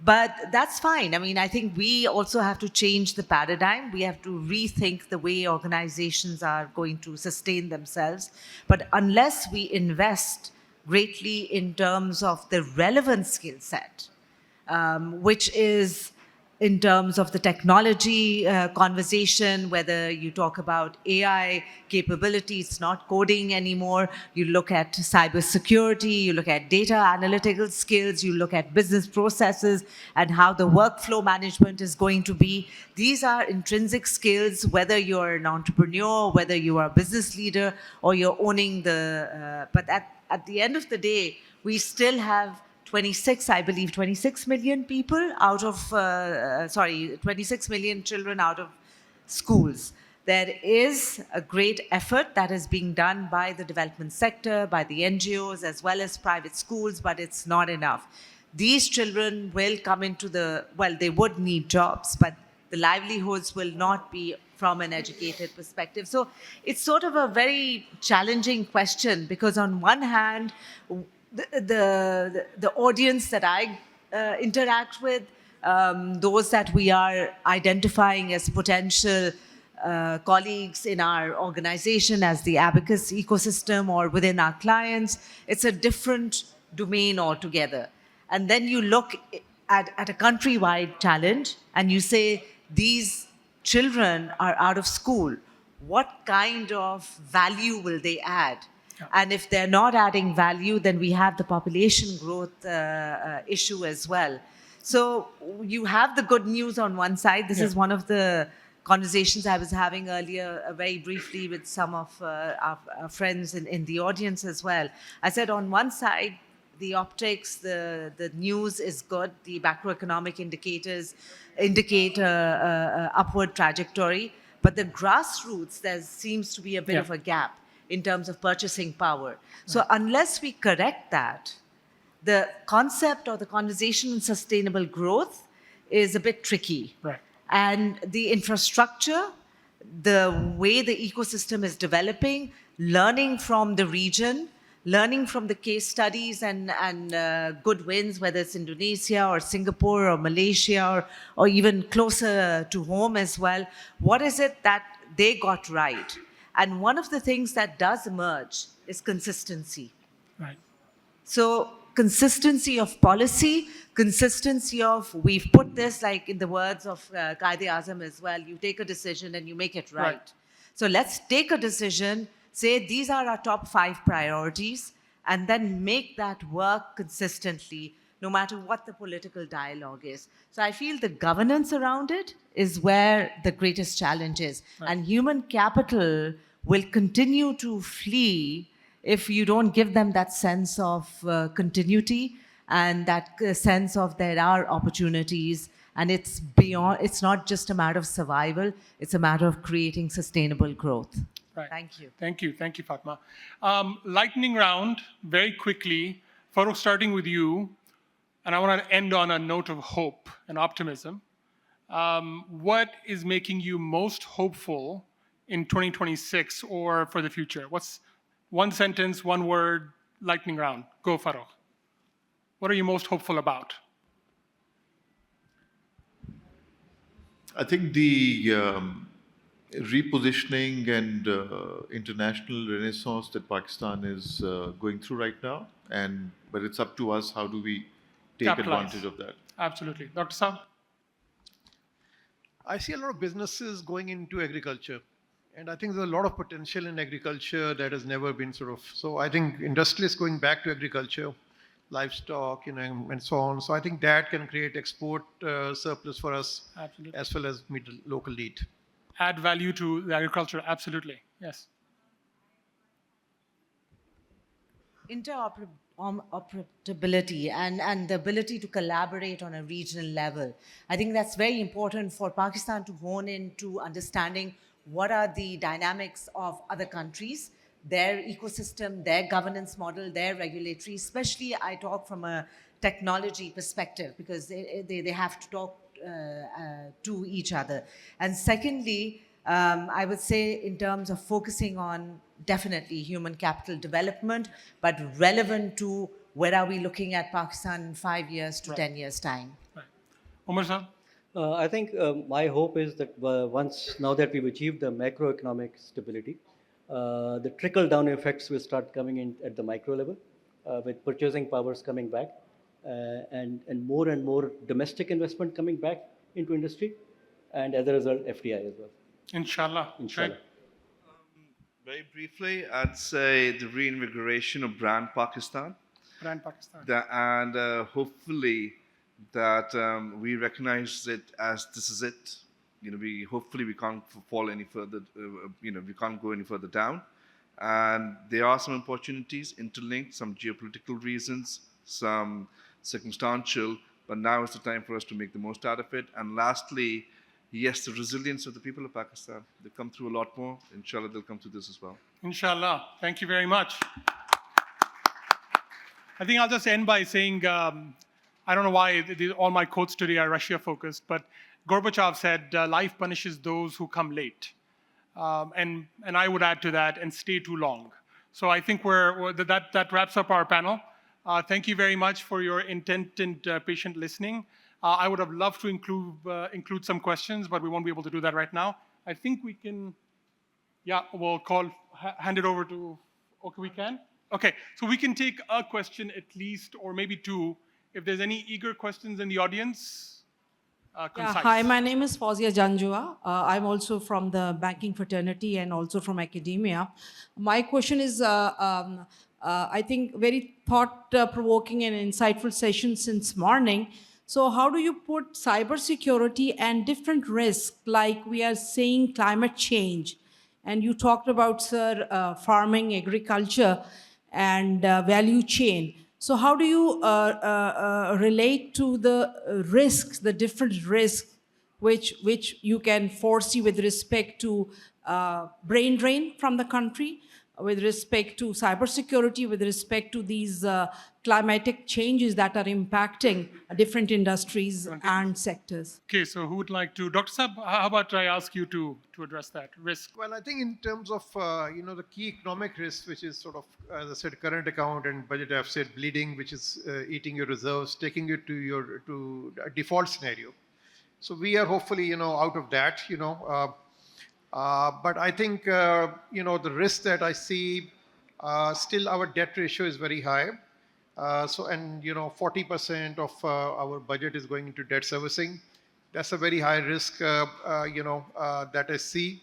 But that's fine. I mean, I think we also have to change the paradigm. We have to rethink the way organizations are going to sustain themselves. But unless we invest greatly in terms of the relevant skill set, which is in terms of the technology conversation, whether you talk about AI capability, it's not coding anymore. You look at cybersecurity, you look at data analytical skills, you look at business processes and how the workflow management is going to be. These are intrinsic skills, whether you're an entrepreneur, whether you are a business leader, or you're owning the, but at the end of the day, we still have 26 million people out of, 26 million children out of schools. There is a great effort that is being done by the development sector, by the NGOs, as well as private schools, but it's not enough. These children will come into they would need jobs, but the livelihoods will not be from an educated perspective. So it's sort of a very challenging question, because on one hand, the audience that I interact with, those that we are identifying as potential colleagues in our organization, as the abacus ecosystem, or within our clients, it's a different domain altogether. And then you look at a countrywide challenge and you say, these children are out of school. What kind of value will they add? And if they're not adding value, then we have the population growth issue as well. So you have the good news on one side. This is one of the conversations I was having earlier, very briefly, with some of our friends in the audience as well. I said, on one side, the optics, the news is good. The macroeconomic indicators indicate a upward trajectory. But the grassroots, there seems to be a bit of a gap in terms of purchasing power. So unless we correct that, the concept or the conversation on sustainable growth is a bit tricky. Right. And the infrastructure, the way the ecosystem is developing, learning from the region, learning from the case studies and good wins, whether it's Indonesia or Singapore or Malaysia or even closer to home as well, what is it that they got right? And one of the things that does emerge is consistency. Right. So consistency of policy, consistency of, we've put this, like in the words of Quaid-e-Azam as well, you take a decision and you make it right. So let's take a decision, say these are our top 5 priorities, and then make that work consistently, no matter what the political dialogue is. So I feel the governance around it is where the greatest challenge is. Right. And human capital will continue to flee if you don't give them that sense of continuity and that sense of there are opportunities. And it's beyond, it's not just a matter of survival, it's a matter of creating sustainable growth. Right. Thank you. Thank you. Thank you, Fatma. Lightning round, very quickly. Farooq, starting with you. And I want to end on a note of hope and optimism. What is making you most hopeful in 2026 or for the future? What's one sentence, one word, lightning round? Go, Farooq. What are you most hopeful about? I think the repositioning and international renaissance that Pakistan is going through right now, but it's up to us, how do we take Capitalize. advantage of that? Absolutely. Dr. Saab? I see a lot of businesses going into agriculture. And I think there's a lot of potential in agriculture that has never been so I think industrialists going back to agriculture, livestock, and so on. So I think that can create export surplus for us. Absolutely. As well as meet the local need. Add value to the agriculture, absolutely. Yes. Interoperability and the ability to collaborate on a regional level. I think that's very important for Pakistan to hone into understanding what are the dynamics of other countries, their ecosystem, their governance model, their regulatory, especially I talk from a technology perspective, because they have to talk to each other. And secondly, I would say in terms of focusing on definitely human capital development, but relevant to where are we looking at Pakistan in 5 years to 10 years' time. Right. Umar sir? I think my hope is that now that we've achieved the macroeconomic stability, the trickle down effects will start coming in at the micro level, with purchasing powers coming back, and more domestic investment coming back into industry, and as a result, FDI as well. Inshallah. Inshallah. Right. Very briefly, I'd say the reinvigoration of brand Pakistan. Brand Pakistan. And hopefully that we recognize it as this is it. We hopefully we can't fall any further. We can't go any further down. And there are some opportunities interlinked, some geopolitical reasons, some circumstantial. But now is the time for us to make the most out of it. And lastly, yes, the resilience of the people of Pakistan. They've come through a lot more. Inshallah, they'll come through this as well. Inshallah. Thank you very much. I think I'll just end by saying, I don't know why all my quotes today are Russia focused, but Gorbachev said, life punishes those who come late. And I would add to that, and stay too long. So I think that wraps up our panel. Thank you very much for your intent and patient listening. I would have loved to include some questions, but we won't be able to do that right now. I think we can, we'll hand it over to, okay, we can? Okay, so we can take a question at least, or maybe two. If there's any eager questions in the audience, concise. Hi, my name is Fauzia Janjua. I'm also from the banking fraternity and also from academia. My question is, I think, very thought-provoking and insightful session since morning. So how do you put cybersecurity and different risks, like we are saying climate change, and you talked about, sir, farming, agriculture, and value chain. So how do you relate to the risks, the different risks, which you can foresee with respect to brain drain from the country, with respect to cybersecurity, with respect to these climatic changes that are impacting different industries and sectors? Okay, so who would like to? Dr. Saab, how about I ask you to address that risk? Well, I think in terms of the key economic risks, which is sort of, as I said, current account and budget deficit bleeding, which is eating your reserves, taking you to a default scenario. So we are hopefully out of that. But I think the risk that I see, still our debt ratio is very high. So 40% of our budget is going into debt servicing. That's a very high risk, that I see.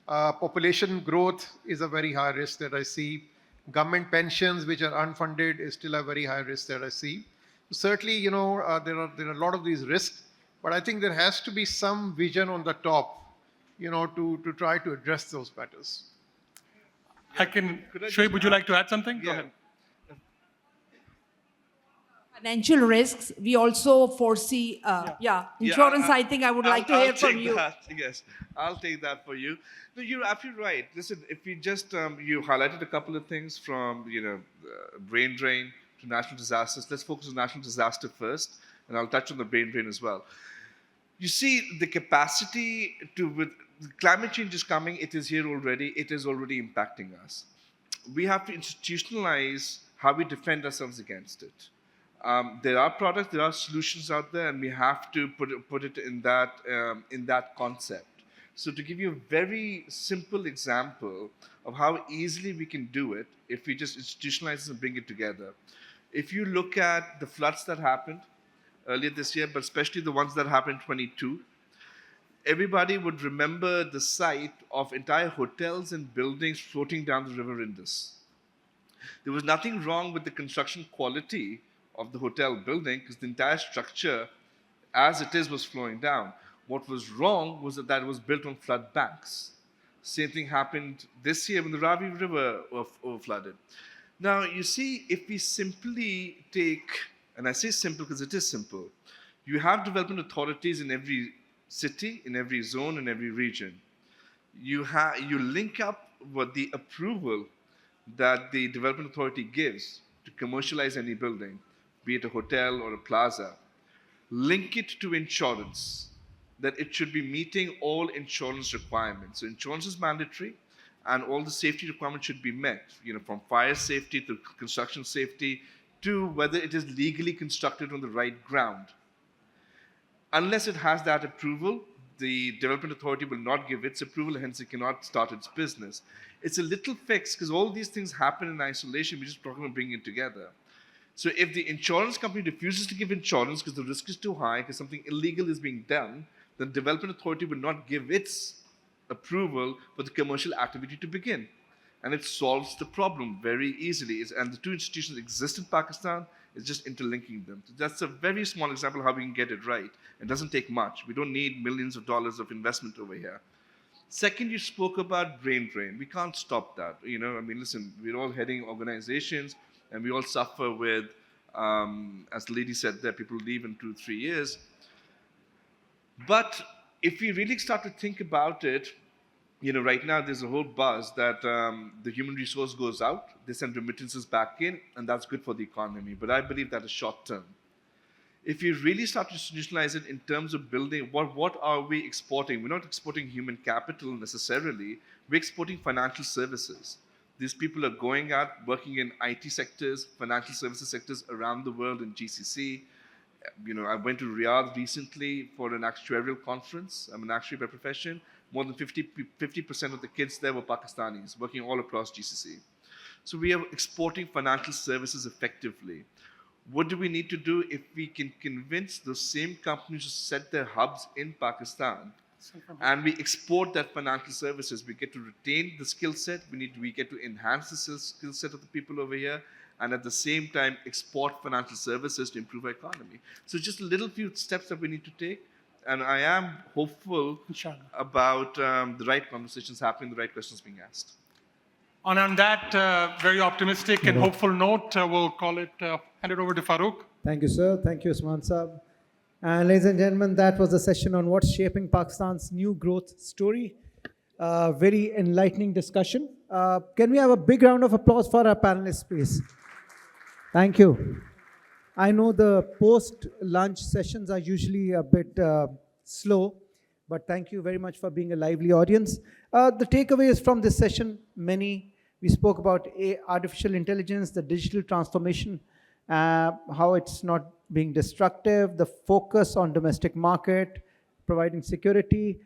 Population growth is a very high risk that I see. Government pensions, which are unfunded, is still a very high risk that I see. Certainly, there are a lot of these risks, but I think there has to be some vision on the top, to try to address those matters. Shoaib, would you like to add something? Go ahead. Financial risks, we also foresee, insurance, I think I would like to hear from you. Yes, I'll take that for you. No, you're absolutely right. Listen, if we just, you highlighted a couple of things from, brain drain to national disasters. Let's focus on national disaster first, and I'll touch on the brain drain as well. You see, the capacity with climate change is coming, it is here already, it is already impacting us. We have to institutionalize how we defend ourselves against it. There are products, there are solutions out there, and we have to put it in that concept. So to give you a very simple example of how easily we can do it, if we just institutionalize this and bring it together. If you look at the floods that happened earlier this year, but especially the ones that happened in 22, everybody would remember the sight of entire hotels and buildings floating down the river Indus. There was nothing wrong with the construction quality of the hotel building, because the entire structure, as it is, was flowing down. What was wrong was that it was built on flood banks. Same thing happened this year when the Ravi River overflooded. Now, you see, if we simply take, and I say simple because it is simple, you have development authorities in every city, in every zone, in every region. You link up with the approval that the development authority gives to commercialize any building, be it a hotel or a plaza. Link it to insurance, that it should be meeting all insurance requirements. So insurance is mandatory, and all the safety requirements should be met, from fire safety to construction safety to whether it is legally constructed on the right ground. Unless it has that approval, the development authority will not give its approval, hence it cannot start its business. It's a little fix because all these things happen in isolation. We're just talking about bringing it together. So if the insurance company refuses to give insurance because the risk is too high, because something illegal is being done, then the development authority will not give its approval for the commercial activity to begin. And it solves the problem very easily. And the two institutions exist in Pakistan. It's just interlinking them. So that's a very small example of how we can get it right. It doesn't take much. We don't need millions of dollars of investment over here. Second, you spoke about brain drain. We can't stop that. You know, I mean, listen, we're all heading organizations and we all suffer with, as the lady said there, people leave in 2-3 years. But if we really start to think about it, you know, right now there's a whole buzz that the human resource goes out, they send remittances back in, and that's good for the economy. But I believe that is short term. If you really start to institutionalize it in terms of building, what are we exporting? We're not exporting human capital necessarily. We're exporting financial services. These people are going out, working in IT sectors, financial services sectors around the world in GCC. You know, I went to Riyadh recently for an actuarial conference. I'm an actuary by profession. More than 50% of the kids there were Pakistanis, working all across GCC. So we are exporting financial services effectively. What do we need to do if we can convince those same companies to set their hubs in Pakistan and we export that financial services? We get to retain the skill set. We get to enhance the skill set of the people over here, and at the same time export financial services to improve our economy. So just a little few steps that we need to take. And I am hopeful about the right conversations happening, the right questions being asked. And on that very optimistic and hopeful note, we'll hand it over to Farooq. Thank you, sir. Thank you, Usman Saab. And ladies and gentlemen, that was a session on what's shaping Pakistan's new growth story. Very enlightening discussion. Can we have a big round of applause for our panelists, please? Thank you. I know the post-lunch sessions are usually a bit slow, but thank you very much for being a lively audience. The takeaways from this session, many. We spoke about artificial intelligence, the digital transformation, how it's not being destructive, the focus on domestic market, providing security,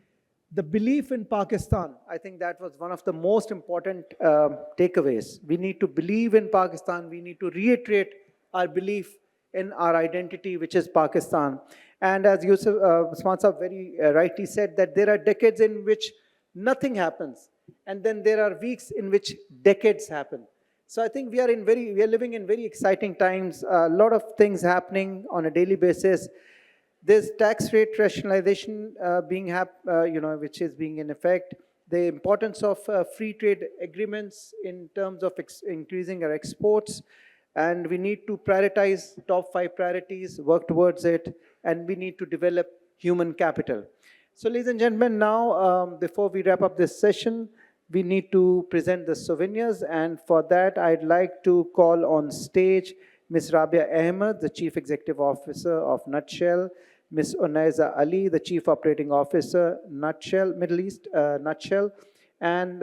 the belief in Pakistan. I think that was one of the most important takeaways. We need to believe in Pakistan. We need to reiterate our belief in our identity, which is Pakistan. And as Usman Saab very rightly said, that there are decades in which nothing happens, and then there are weeks in which decades happen. So I think we are living in very exciting times. A lot of things happening on a daily basis. There's tax rate rationalization which is being in effect. The importance of free trade agreements in terms of increasing our exports. And we need to prioritize top 5 priorities, work towards it, and we need to develop human capital. So ladies and gentlemen, now before we wrap up this session, we need to present the souvenirs, and for that I'd like to call on stage Ms. Rabia Ahmed, the Chief Executive Officer of Nutshell, Ms. Unaiza Ali, the Chief Operating Officer, Nutshell, Middle East, Nutshell, and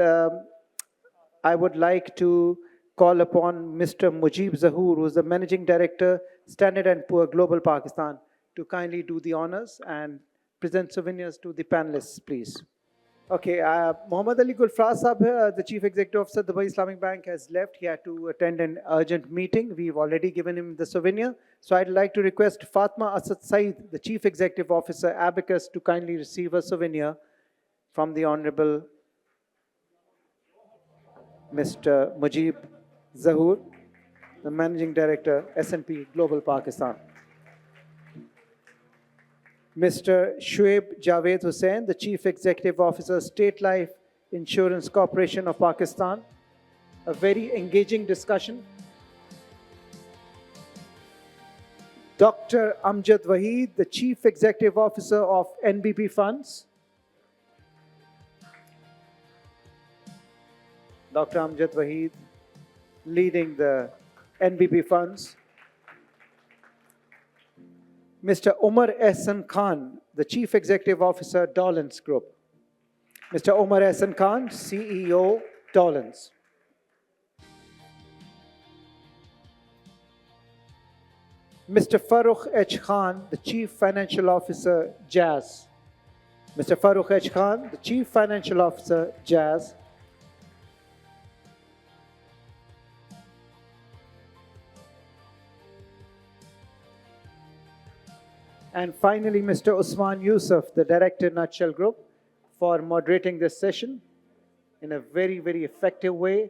I would like to call upon Mr. Mujib Zahoor, who is the Managing Director, Standard & Poor Global Pakistan, to kindly do the honors and present souvenirs to the panelists, please. Okay, Mohammad Ali Gulfraz Sahab, the Chief Executive Officer of Dubai Islamic Bank, has left. He had to attend an urgent meeting. We've already given him the souvenir. So I'd like to request Fatma Asad Saeed, the Chief Executive Officer, Abacus, to kindly receive a souvenir from the Honorable Mr. Mujib Zahoor, the Managing Director, S&P Global Pakistan. Mr. Shoaib Javed Hussain, the Chief Executive Officer, State Life Insurance Corporation of Pakistan. A very engaging discussion. Dr. Amjad Waheed, the Chief Executive Officer of NBP Funds. Dr. Amjad Waheed, leading the NBP Funds. Mr. Omar Ehsan Khan, the Chief Executive Officer, Dollens Group. Mr. Omar Ehsan Khan, CEO, Dollens. Mr. Farooq H. Khan, the Chief Financial Officer, Jazz. Mr. Farooq H. Khan, the Chief Financial Officer, Jazz. And finally, Mr. Usman Yusuf, the Director, Nutshell Group, for moderating this session in a very, very effective way.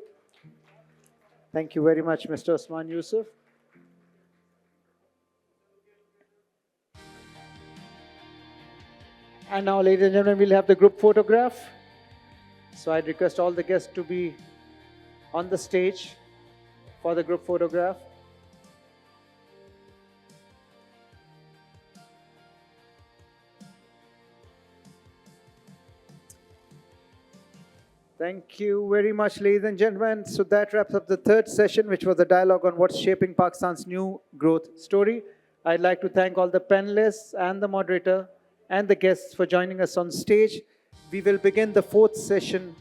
Thank you very much, Mr. Usman Yusuf. And now, ladies and gentlemen, we'll have the group photograph. So I'd request all the guests to be on the stage for the group photograph. Thank you very much, ladies and gentlemen. So that wraps up the third session, which was a dialogue on what's shaping Pakistan's new growth story. I'd like to thank all the panelists and the moderator and the guests for joining us on stage. We will begin the fourth session.